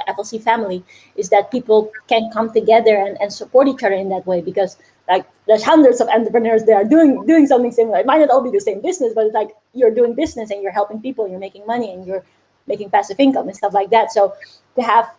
[SPEAKER 1] FLC family, is that people can come together and support each other in that way, because like there's hundreds of entrepreneurs that are doing something similar. It might not all be the same business, but it's like you're doing business and you're helping people, you're making money and you're making passive income and stuff like that. So to have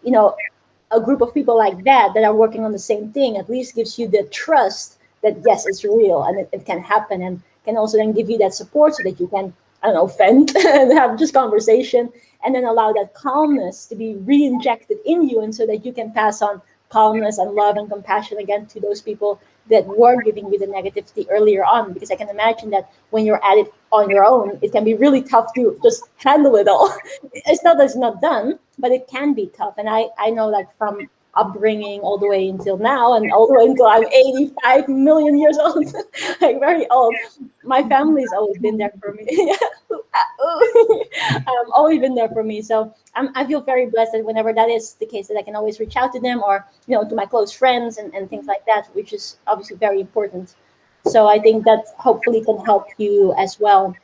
[SPEAKER 1] a group of people like that are working on the same thing at least gives you the trust that yes, it's real and it can happen, and can also then give you that support so that you can, I don't know, vent and have just conversation, and then allow that calmness to be re-injected in you, and so that you can pass on calmness and love and compassion again to those people that were giving you the negativity earlier on. Because I can imagine that when you're at it on your own, it can be really tough to just handle it all. It's not that it's not done, but it can be tough. And I know that from upbringing all the way until now, and all the way until I'm 85 million years old, like very old, my family's always been there for me. Always been there for me. So I feel very blessed that whenever that is the case, that I can always reach out to them, or to my close friends and things like that, which is obviously very important. So I think that hopefully can help you as well.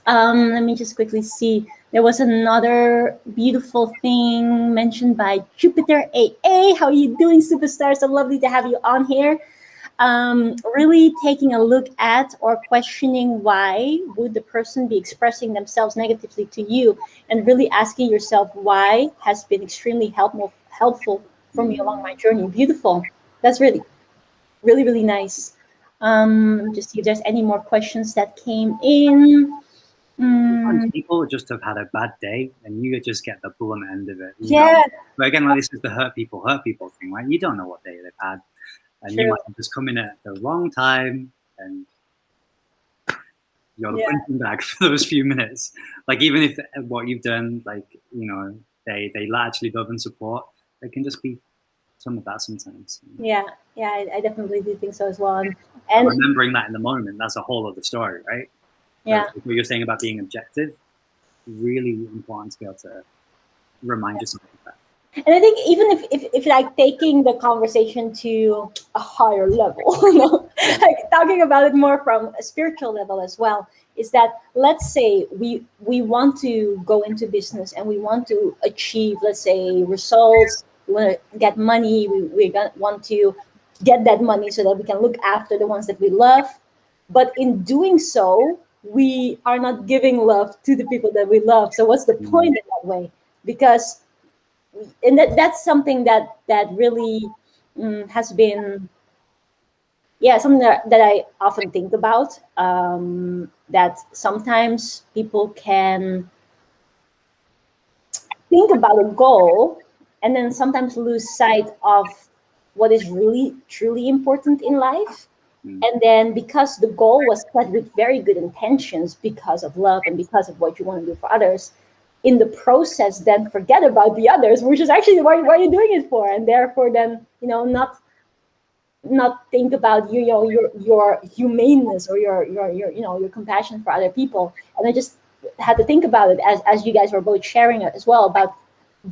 [SPEAKER 1] Let me just quickly see. There was another beautiful thing mentioned by Jupiter AA. How are you doing, superstar? So lovely to have you on here. Really taking a look at or questioning why would the person be expressing themselves negatively to you, and really asking yourself why has been extremely helpful for me along my journey. Beautiful. That's really, really, really nice. Just see if there's any more questions that came in.
[SPEAKER 4] People just have had a bad day, and you just get the blunt end of it.
[SPEAKER 1] Yeah.
[SPEAKER 4] But again, like, this is the hurt people thing, right? You don't know what day they've had, and
[SPEAKER 1] True.
[SPEAKER 4] you might have just come in at the wrong time, and you're the punching bag for those few minutes. Like, even if what you've done, like, they actually love and support, there can just be some of that sometimes.
[SPEAKER 1] Yeah, I definitely do think so as well. And
[SPEAKER 4] remembering that in the moment, that's a whole other story, right?
[SPEAKER 1] Yeah.
[SPEAKER 4] So what you're saying about being objective, really important to be able to remind yourself of that.
[SPEAKER 1] And I think even if like taking the conversation to a higher level, like talking about it more from a spiritual level as well, is that, let's say we want to go into business and we want to achieve, let's say, results. We want to get money. We want to get that money so that we can look after the ones that we love. But in doing so, we are not giving love to the people that we love. So what's the point in that way? Because and that's something that really has been something that I often think about, that sometimes people can think about a goal and then sometimes lose sight of what is really truly important in life. And then because the goal was set with very good intentions, because of love and because of what you want to do for others, in the process then forget about the others, which is actually what you're doing it for, and therefore then not think about your humaneness or your compassion for other people. And I just had to think about it as you guys were both sharing it as well, about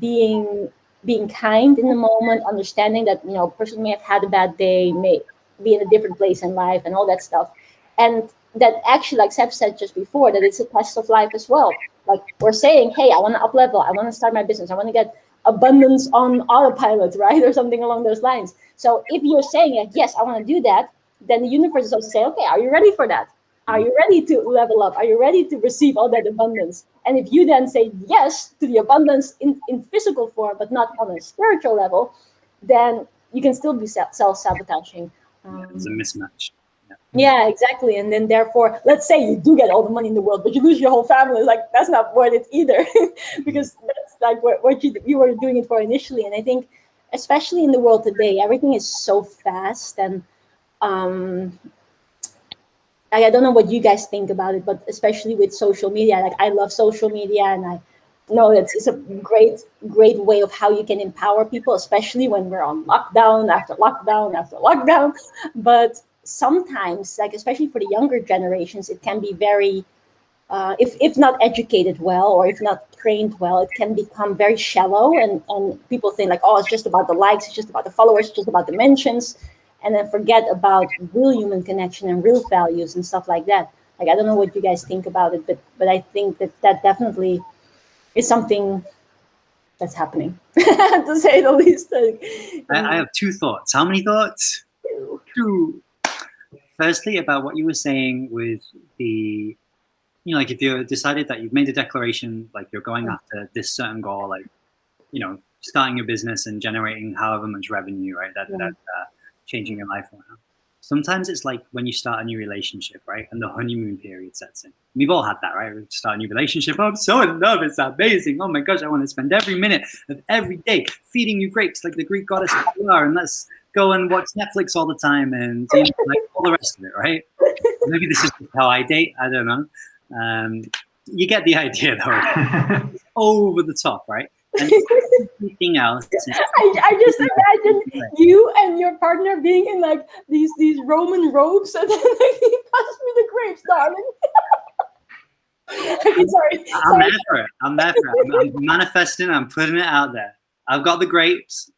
[SPEAKER 1] being kind in the moment, understanding that a person may have had a bad day, may be in a different place in life, and all that stuff. And that actually, like Seb said just before, that it's a test of life as well. Like, we're saying, hey, I want to up level, I want to start my business, I want to get abundance on autopilot, right? Or something along those lines. So if you're saying, like, yes, I want to do that, then the universe is also saying, okay, are you ready for that? Are you ready to level up? Are you ready to receive all that abundance? And if you then say yes to the abundance in physical form, but not on a spiritual level, then you can still be self-sabotaging.
[SPEAKER 4] It's a mismatch.
[SPEAKER 1] Yeah, exactly. And then therefore, let's say you do get all the money in the world, but you lose your whole family. Like, that's not worth it either, because that's like what you were doing it for initially. And I think, especially in the world today, everything is so fast. And I don't know what you guys think about it, but especially with social media, like, I love social media, and I know it's a great way of how you can empower people, especially when we're on lockdown after lockdown after lockdown. But sometimes, like, especially for the younger generations, it can be very, if not educated well, or if not trained well, it can become very shallow, and people think like, oh, it's just about the likes, it's just about the followers, it's just about the mentions, and then forget about real human connection and real values and stuff like that. Like, I don't know what you guys think about it, but I think that definitely is something that's happening, to say the least.
[SPEAKER 4] I have two thoughts. How many thoughts? Two. Firstly, about what you were saying with the, like, if you decided that you've made a declaration, like, you're going after this certain goal, like, starting your business and generating however much revenue, right? That's changing your life around. sometimes it's like when you start a new relationship, right? And the honeymoon period sets in. We've all had that, right? We start a new relationship. Oh, I'm so in love. It's amazing. Oh my gosh, I want to spend every minute of every day feeding you grapes like the Greek goddess that you are. And let's go and watch Netflix all the time and like all the rest of it, right? Maybe this is how I date. I don't know. You get the idea, though. It's over the top, right? And everything else.
[SPEAKER 1] I just imagine you and your partner being in like these Roman robes, and then like, he passed me the grapes, darling. Okay, sorry.
[SPEAKER 4] I'm there for it. I'm manifesting. I'm putting it out there. I've got the grapes.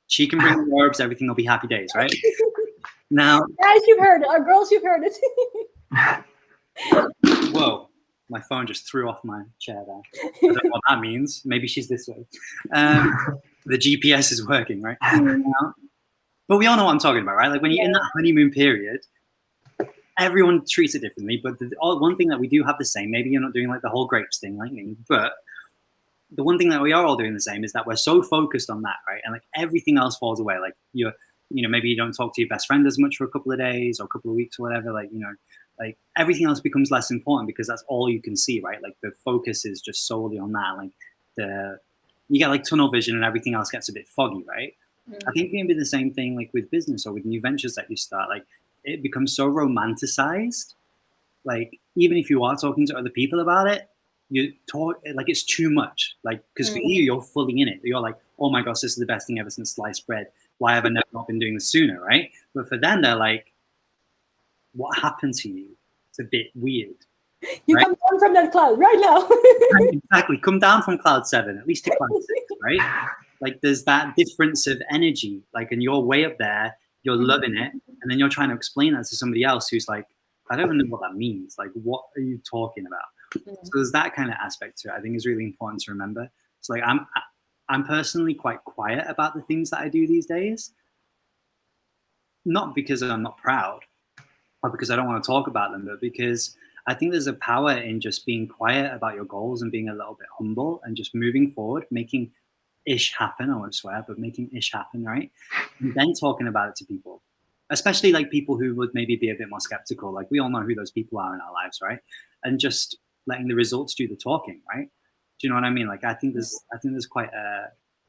[SPEAKER 4] She can bring the herbs. Everything will be happy days, right? Now,
[SPEAKER 1] guys, you've heard it. Or girls, you've heard it.
[SPEAKER 4] Whoa. My phone just threw off my chair there. I don't know what that means. Maybe she's this way. The GPS is working, right? But we all know what I'm talking about, right? Like when you're in that honeymoon period, everyone treats it differently. But one thing that we do have the same, maybe you're not doing like the whole grapes thing like me, but the one thing that we are all doing the same is that we're so focused on that, right? And like everything else falls away. Like maybe you don't talk to your best friend as much for a couple of days or a couple of weeks or whatever. Like, like everything else becomes less important because that's all you can see, right? Like the focus is just solely on that. Like you get like tunnel vision and everything else gets a bit foggy, right? I think it can be the same thing like with business or with new ventures that you start. Like it becomes so romanticized. Like even if you are talking to other people about it, you talk like it's too much. Like because for you, you're fully in it. You're like, oh my gosh, this is the best thing ever since sliced bread. Why have I not been doing this sooner, right? But for them, they're like, what happened to you? It's a bit weird.
[SPEAKER 1] You come down from that cloud right now.
[SPEAKER 4] Exactly. Come down from cloud 7, at least to cloud 6, right? Like there's that difference of energy. Like, and you're way up there, you're loving it. And then you're trying to explain that to somebody else who's like, I don't even know what that means. Like, what are you talking about? So there's that kind of aspect to it. I think is really important to remember. So like, I'm personally quite quiet about the things that I do these days. Not because I'm not proud, or because I don't want to talk about them, but because I think there's a power in just being quiet about your goals and being a little bit humble and just moving forward, making ish happen. I won't swear, but making ish happen, right? And then talking about it to people, especially like people who would maybe be a bit more skeptical. Like we all know who those people are in our lives, right? And just letting the results do the talking, right? Do you know what I mean? Like I think there's quite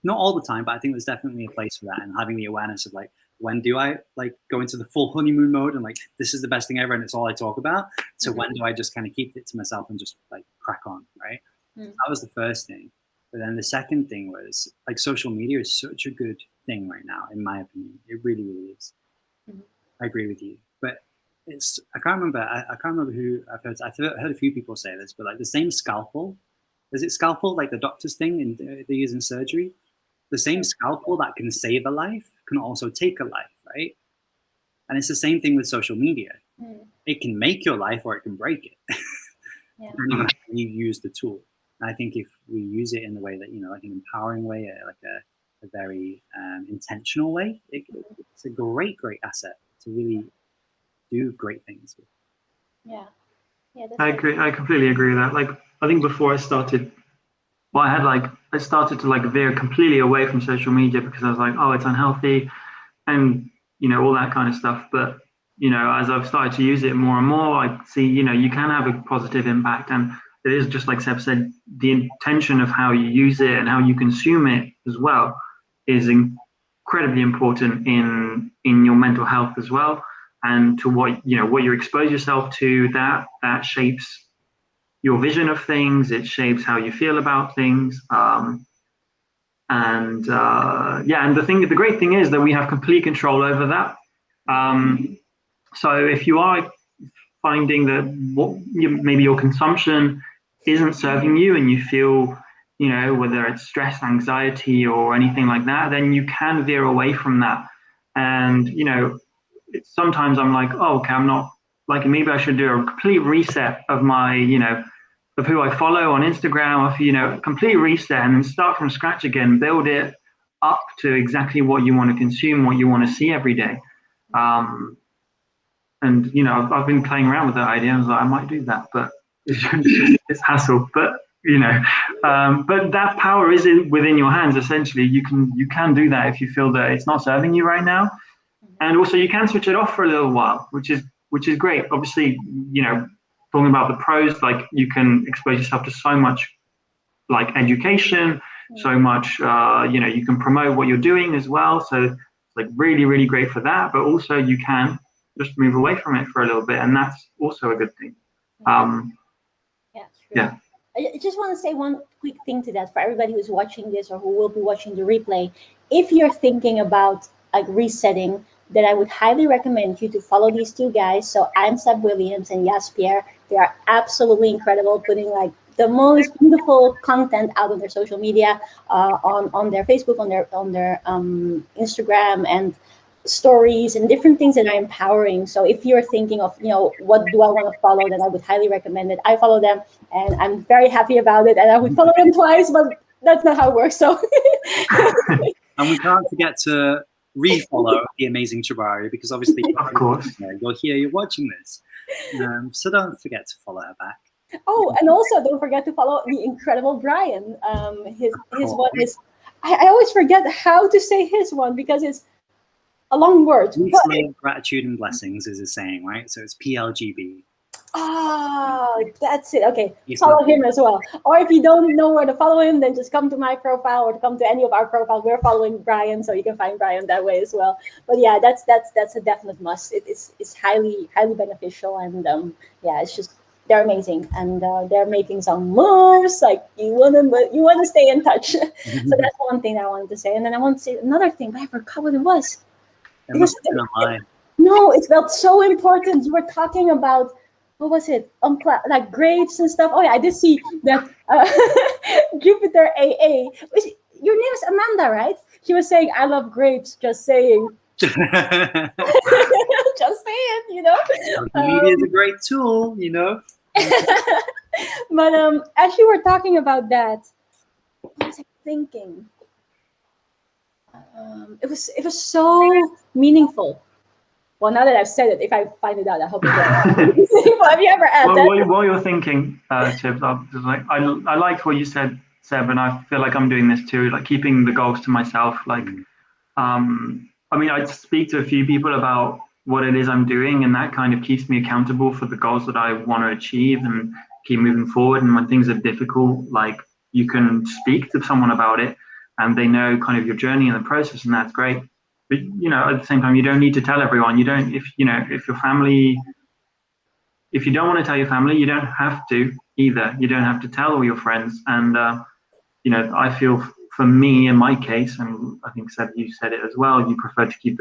[SPEAKER 4] not all the time, but I think there's definitely a place for that, and having the awareness of like, when do I like go into the full honeymoon mode and like this is the best thing ever and it's all I talk about? So when do I just kind of keep it to myself and just like crack on, right? That was the first thing. But then the second thing was like social media is such a good thing right now, in my opinion. It really, really is. I agree with you. But it's I can't remember who I've heard a few people say this, but like the same scalpel. Is it scalpel, like the doctor's thing they use in surgery? The same scalpel that can save a life can also take a life, right? And it's the same thing with social media. It can make your life or it can break it. Depending on how you use the tool. And I think if we use it in the way that, like an empowering way, like a very intentional way, it's a great, great asset to really do great things with.
[SPEAKER 1] Yeah.
[SPEAKER 3] I agree. I completely agree with that. Like, I think before I started, I started to like veer completely away from social media because I was like, oh, it's unhealthy and, all that kind of stuff. But, as I've started to use it more and more, I see, you can have a positive impact. And it is just like Seb said, the intention of how you use it and how you consume it as well is incredibly important in your mental health as well. And to what you expose yourself to, that shapes your vision of things. It shapes how you feel about things. And the great thing is that we have complete control over that. So if you are finding that maybe your consumption isn't serving you and you feel, whether it's stress, anxiety or anything like that, then you can veer away from that. And, sometimes I'm like, oh, okay, I'm not like, maybe I should do a complete reset of my, of who I follow on Instagram, or, complete reset and then start from scratch again, build it up to exactly what you want to consume, what you want to see every day. And, I've been playing around with that idea. I was like, I might do that, but it's hassle. But, but that power is within your hands. Essentially, you can do that if you feel that it's not serving you right now. And also you can switch it off for a little while, which is great. Obviously, talking about the pros, like you can expose yourself to so much like education, so much, you can promote what you're doing as well. So it's like really, really great for that. But also you can just move away from it for a little bit, and that's also a good thing.
[SPEAKER 1] Yeah, true.
[SPEAKER 3] Yeah.
[SPEAKER 1] I just want to say one quick thing to that for everybody who's watching this or who will be watching the replay. If you're thinking about like resetting, then I would highly recommend you to follow these two guys. So I'm Seb Williams and Yaspierre. They are absolutely incredible, putting like the most beautiful content out on their social media, on their Facebook, on their Instagram, and stories and different things that are empowering. So if you're thinking of, what do I want to follow, then I would highly recommend it. I follow them and I'm very happy about it. And I would follow them twice, but that's not how it works. So
[SPEAKER 4] and we can't forget to refollow the amazing Jabari, because obviously
[SPEAKER 3] of course
[SPEAKER 4] you're here, you're watching this. So don't forget to follow her back.
[SPEAKER 1] Oh, and also don't forget to follow the incredible Bryan. His one is, I always forget how to say his one because it's a long word.
[SPEAKER 4] Love, gratitude and blessings is his saying, right? So it's PLGB.
[SPEAKER 1] Oh, that's it. Okay, follow him as well. Or if you don't know where to follow him, then just come to my profile or come to any of our profiles. We're following Bryan, so you can find Bryan that way as well. But yeah, that's a definite must. It's highly beneficial, and it's just they're amazing, and they're making some moves. Like you want to stay in touch. So that's one thing I wanted to say, and then I want to say another thing. But I forgot what it was. No, it felt so important. You were talking about. What was it? Like grapes and stuff. Oh yeah, I did see that Jupiter AA. Your name is Amanda, right? She was saying, "I love grapes." Just saying. Just saying,
[SPEAKER 4] Social media is a great tool,
[SPEAKER 1] But as you were talking about that, what was I thinking? It was so meanlikeful. Well, now that I've said it, if I find it out, I hope you get Have you ever had that?
[SPEAKER 3] While you're thinking, Seb, I liked what you said, Seb, and I feel like I'm doing this too, like keeping the goals to myself. Like, I speak to a few people about what it is I'm doing, and that kind of keeps me accountable for the goals that I want to achieve and keep moving forward. And when things are difficult, like you can speak to someone about it, and they know kind of your journey and the process, and that's great. But at the same time, you don't need to tell everyone. You don't, if your family, if you don't want to tell your family, you don't have to either. You don't have to tell all your friends. And I feel for me, in my case, and I think Seb, you said it as well. You prefer to keep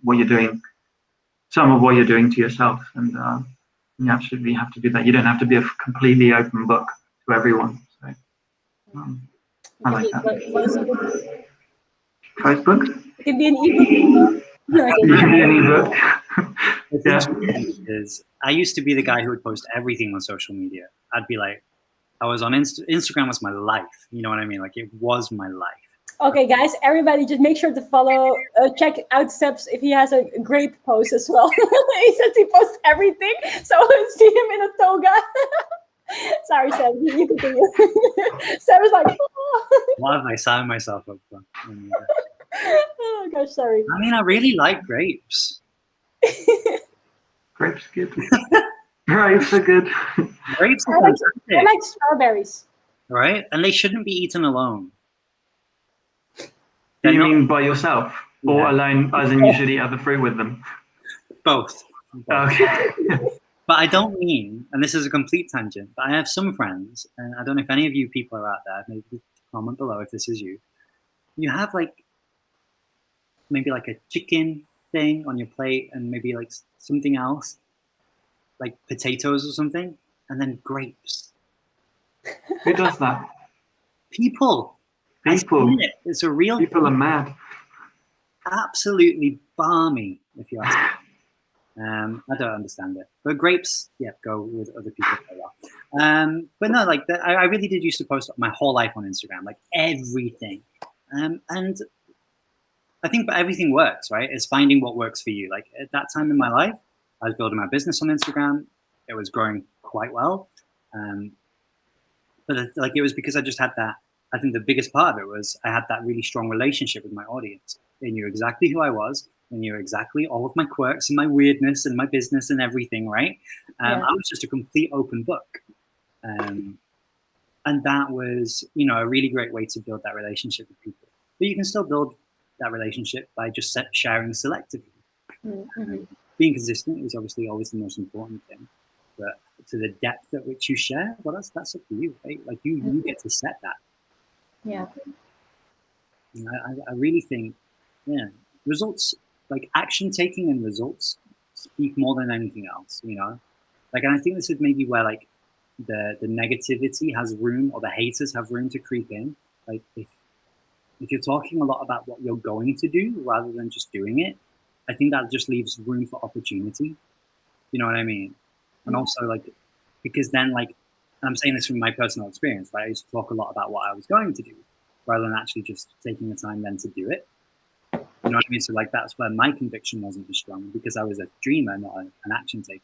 [SPEAKER 3] what you're doing, some of what you're doing to yourself, and you absolutely have to do that. You don't have to be a completely open book to everyone. So I like that. Facebook.
[SPEAKER 1] It can be an ebook.
[SPEAKER 3] It can be an ebook.
[SPEAKER 4] Is I used to be the guy who would post everything on social media. I'd be like, I was on Instagram was my life. You know what I mean? Like it was my life.
[SPEAKER 1] Okay, guys, everybody, just make sure to follow, check out Seb's if he has a great post as well. He says he posts everything, so see him in a toga. Sorry, Seb, you continue. Seb is like, oh.
[SPEAKER 4] What have I signed myself up for?
[SPEAKER 1] Oh gosh, sorry.
[SPEAKER 4] I mean, I really like grapes.
[SPEAKER 3] Grapes are good. Grapes are good.
[SPEAKER 4] Grapes are fantastic.
[SPEAKER 1] I like strawberries.
[SPEAKER 4] Right? And they shouldn't be eaten alone.
[SPEAKER 3] Do you mean by yourself? Or alone, as in you should eat other fruit with them?
[SPEAKER 4] Both.
[SPEAKER 3] Okay.
[SPEAKER 4] But I don't mean, and this is a complete tangent, but I have some friends, and I don't know if any of you people are out there, maybe comment below if this is you. You have maybe like a chicken thing on your plate and maybe like something else, like potatoes or something, and then grapes.
[SPEAKER 3] Who does that?
[SPEAKER 4] People. It's a real
[SPEAKER 3] people are mad.
[SPEAKER 4] Absolutely balmy, if you ask me. I don't understand it, but grapes, go with other people as well. But no, I really did used to post my whole life on Instagram, like everything. And I think everything works, right? It's finding what works for you. Like at that time in my life, I was building my business on Instagram. It was growing quite well. But it was because I just had that. I think the biggest part of it was I had that really strong relationship with my audience. They knew exactly who I was. I knew exactly all of my quirks and my weirdness and my business and everything, right? I was just a complete open book. And that was, a really great way to build that relationship with people. But you can still build that relationship by just sharing selectively. Being consistent is obviously always the most important thing. But to the depth at which you share, well, that's up to you, right? Like you get to set that.
[SPEAKER 1] Yeah.
[SPEAKER 4] I really think, results, like action taking and results speak more than anything else, Like, and I think this is maybe where like the negativity has room, or the haters have room to creep in. Like if you're talking a lot about what you're going to do rather than just doing it, I think that just leaves room for opportunity. You know what I mean? And also like, because then like, and I'm saying this from my personal experience, right? I used to talk a lot about what I was going to do rather than actually just taking the time then to do it. You know what I mean? So like, that's where my conviction wasn't as strong, because I was a dreamer, not an action taker.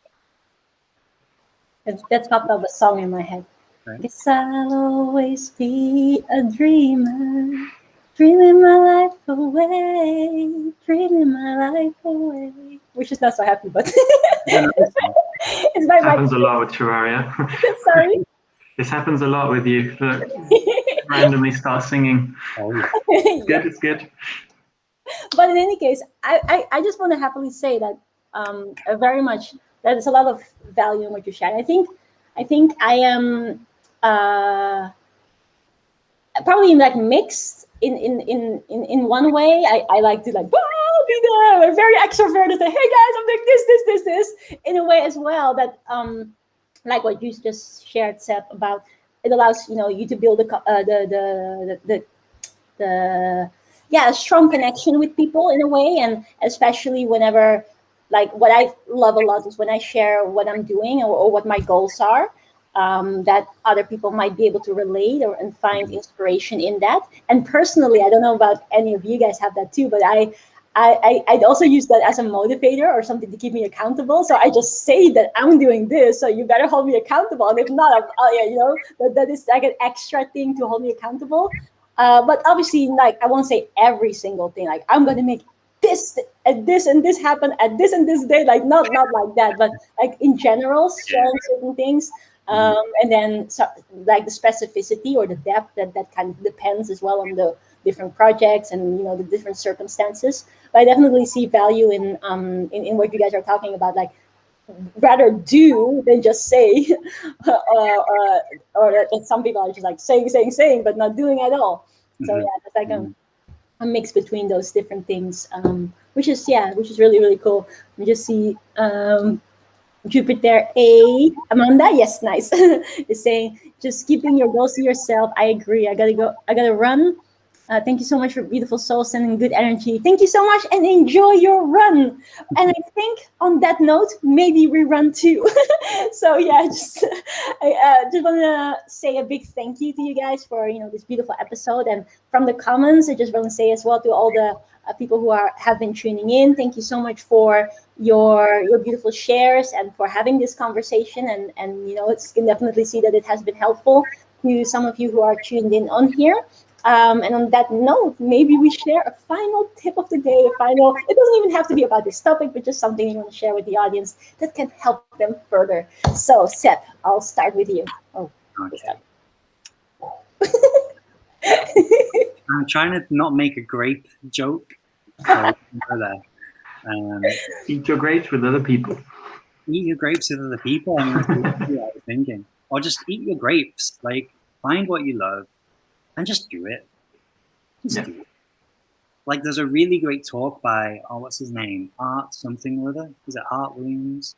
[SPEAKER 1] That's popped up a song in my head.
[SPEAKER 4] Right.
[SPEAKER 1] Guess I'll always be a dreamer, dreaming my life away, dreaming my life away. Which is not so happy, but it's
[SPEAKER 3] by happens a lot with Terraria.
[SPEAKER 1] Sorry.
[SPEAKER 3] This happens a lot with you. Look, randomly start singing.
[SPEAKER 4] Oh, yeah.
[SPEAKER 3] It's good.
[SPEAKER 1] But in any case, I just want to happily say that very much that there's a lot of value in what you shared. I think I am probably in like mixed in one way. I like to like be there. I'm very extroverted. Say, hey guys, I'm doing this. In a way as well that like what you just shared, Seb, about it allows you to build a strong connection with people in a way, and especially whenever, like what I love a lot is when I share what I'm doing or what my goals are, that other people might be able to relate and find inspiration in that. And personally, I don't know about any of you guys have that too, but I'd also use that as a motivator or something to keep me accountable. So I just say that I'm doing this, so you better hold me accountable. And if not, that is like an extra thing to hold me accountable. But obviously, like I won't say every single thing. Like I'm going to make this and this happen at this and this day. Like not like that, but like in general, sharing certain things. And then like the specificity or the depth that kind of depends as well on the different projects and the different circumstances. But I definitely see value in what you guys are talking about, like rather do than just say, or that some people are just like saying, but not doing at all. So yeah, it's like a mix between those different things, which is really, really cool. We just see Jupiter A. Amanda, yes, nice. Is saying, just keeping your goals to yourself. I agree. I gotta run. Thank you so much for beautiful soul, sending good energy. Thank you so much, and enjoy your run. And I think on that note, maybe we run too. So yeah, I just want to say a big thank you to you guys for this beautiful episode. And from the comments, I just want to say as well to all the people who have been tuning in. Thank you so much for your beautiful shares and for having this conversation. And you can definitely see that it has been helpful to some of you who are tuned in on here. And on that note, maybe we share a final tip of the day. It doesn't even have to be about this topic, but just something you want to share with the audience that can help them further. So, Seb, I'll start with you. Oh,
[SPEAKER 4] okay. I'm trying to not make a grape joke. So
[SPEAKER 3] eat your grapes with other people.
[SPEAKER 4] Eat your grapes with other people. I mean, that's what I was thinking. Or just eat your grapes. Like, find what you love. And just do it. Do it. Like, there's a really great talk by, what's his name? Art something or other. Is it Art Williams?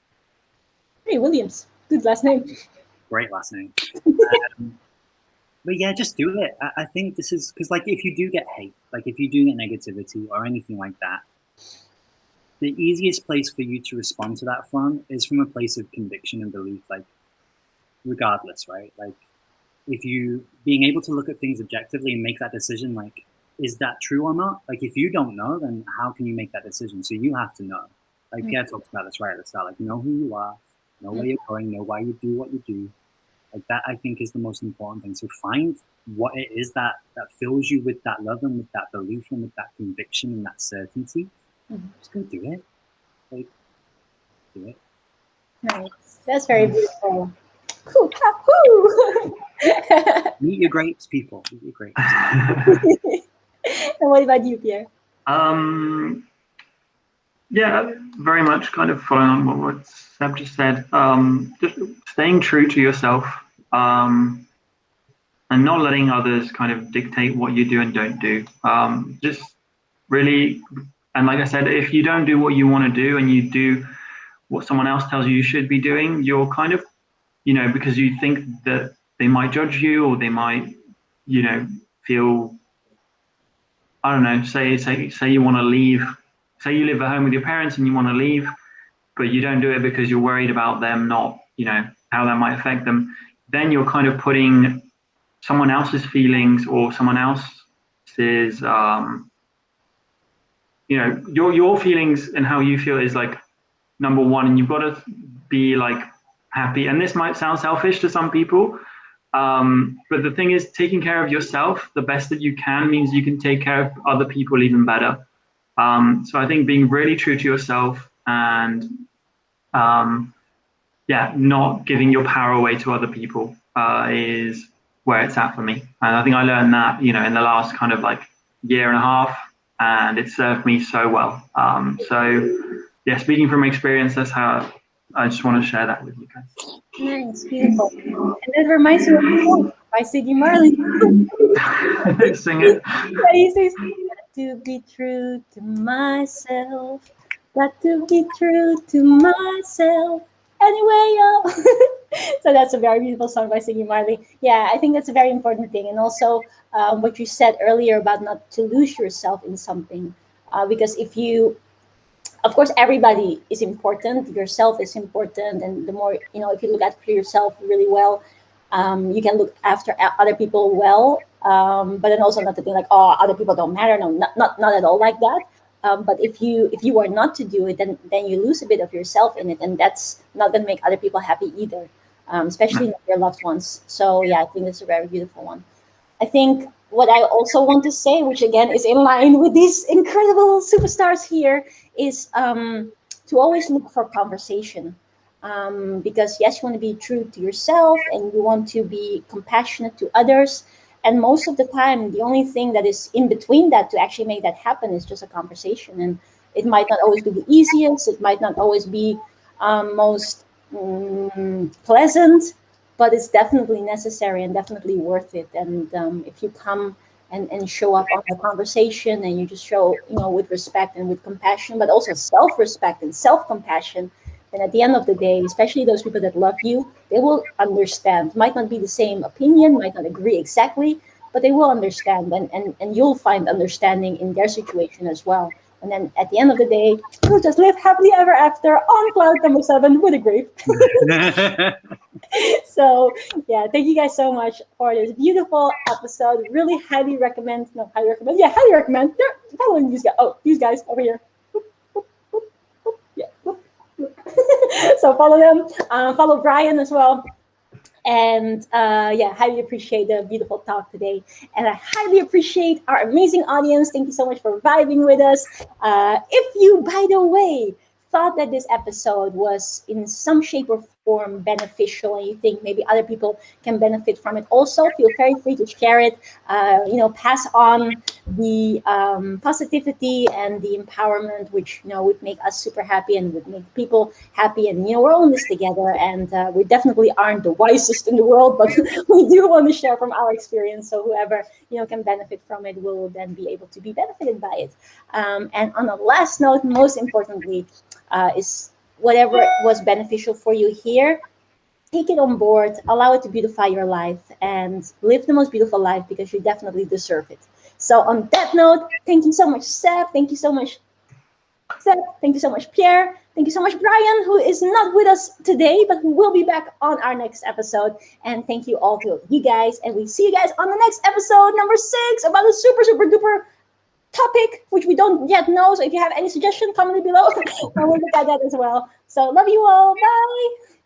[SPEAKER 1] Hey, Williams. Good last name.
[SPEAKER 4] Great last name. But yeah, just do it. I think this is, because like if you do get hate, like if you do get negativity or anything like that, the easiest place for you to respond to that from is from a place of conviction and belief, like regardless, right? Like, if you being able to look at things objectively and make that decision, like, is that true or not? Like, if you don't know, then how can you make that decision? So you have to know. Like Pierre talks about this right at the start, like know who you are, know where you're going, know why you do what you do. Like that, I think, is the most important thing. So find what it is that fills you with that love and with that belief and with that conviction and that certainty, Just go do it. Like, do it.
[SPEAKER 1] Nice. That's very beautiful. Woo.
[SPEAKER 4] Meet your grapes, people. Meet your grapes.
[SPEAKER 1] And what about you, Pierre?
[SPEAKER 3] Yeah, very much kind of following on what Seb just said. Just staying true to yourself, and not letting others kind of dictate what you do and don't do. Just really, and like I said, if you don't do what you want to do and you do what someone else tells you should be doing, you're kind of, because you think that they might judge you, or they might, feel, I don't know, say you want to leave, say you live at home with your parents and you want to leave, but you don't do it because you're worried about them not, how that might affect them. Then you're kind of putting someone else's feelings or someone else's, your feelings and how you feel is like number one, and you've got to be like happy. And this might sound selfish to some people, but the thing is, taking care of yourself the best that you can means you can take care of other people even better. So I think being really true to yourself and not giving your power away to other people is where it's at for me. And I think I learned that, in the last kind of like year and a half, and it served me so well. Speaking from experience, that's how I just want to share that with you guys.
[SPEAKER 1] Nice, beautiful. And that reminds me of the song by Siggy Marley.
[SPEAKER 3] Sing it.
[SPEAKER 1] He says, got to be true to myself. Got to be true to myself. Anyway, y'all. So that's a very beautiful song by Siggy Marley. Yeah, I think that's a very important thing. And also what you said earlier about not to lose yourself in something. Because if you, of course, everybody is important. Yourself is important. And the more, if you look after yourself really well, you can look after other people well. But then also not to think like, oh, other people don't matter. No, not at all like that. But if you are not to do it, then you lose a bit of yourself in it, and that's not going to make other people happy either, especially not your loved ones. So yeah, I think that's a very beautiful one. I think what I also want to say, which again is in line with these incredible superstars here, is to always look for conversation. Because yes, you want to be true to yourself and you want to be compassionate to others. And most of the time, the only thing that is in between that to actually make that happen is just a conversation. And it might not always be the easiest. It might not always be most pleasant, but it's definitely necessary and definitely worth it. And if you come and show up on the conversation and you just show, with respect and with compassion, but also self-respect and self-compassion, then at the end of the day, especially those people that love you, they will understand. Might not be the same opinion, might not agree exactly, but they will understand, and you'll find understanding in their situation as well. And then at the end of the day, you'll just live happily ever after on cloud number 7 with a grape. So yeah, thank you guys so much for this beautiful episode. Really highly recommend. Yeah, highly recommend. They're following these guys. Oh, these guys over here. Yeah. So follow them. Follow Bryan as well. And highly appreciate the beautiful talk today. And I highly appreciate our amazing audience. Thank you so much for vibing with us. If you, by the way, thought that this episode was in some shape or form beneficial and you think maybe other people can benefit from it also, feel very free to share it. Pass on the positivity and the empowerment, which would make us super happy and would make people happy. And we're all in this together, and we definitely aren't the wisest in the world, but we do want to share from our experience. So whoever can benefit from it will then be able to be benefited by it. And on a last note, most importantly, is whatever was beneficial for you here, take it on board, allow it to beautify your life, and live the most beautiful life because you definitely deserve it. So on that note, thank you so much, Seb. Thank you so much, Seb. Thank you so much, Pierre. Thank you so much, Bryan, who is not with us today, but who will be back on our next episode. And thank you all to you guys. And we see you guys on the next episode, number 6, about a super, super duper topic, which we don't yet know. So if you have any suggestion, comment below. I will look at that as well. So love you all. Bye.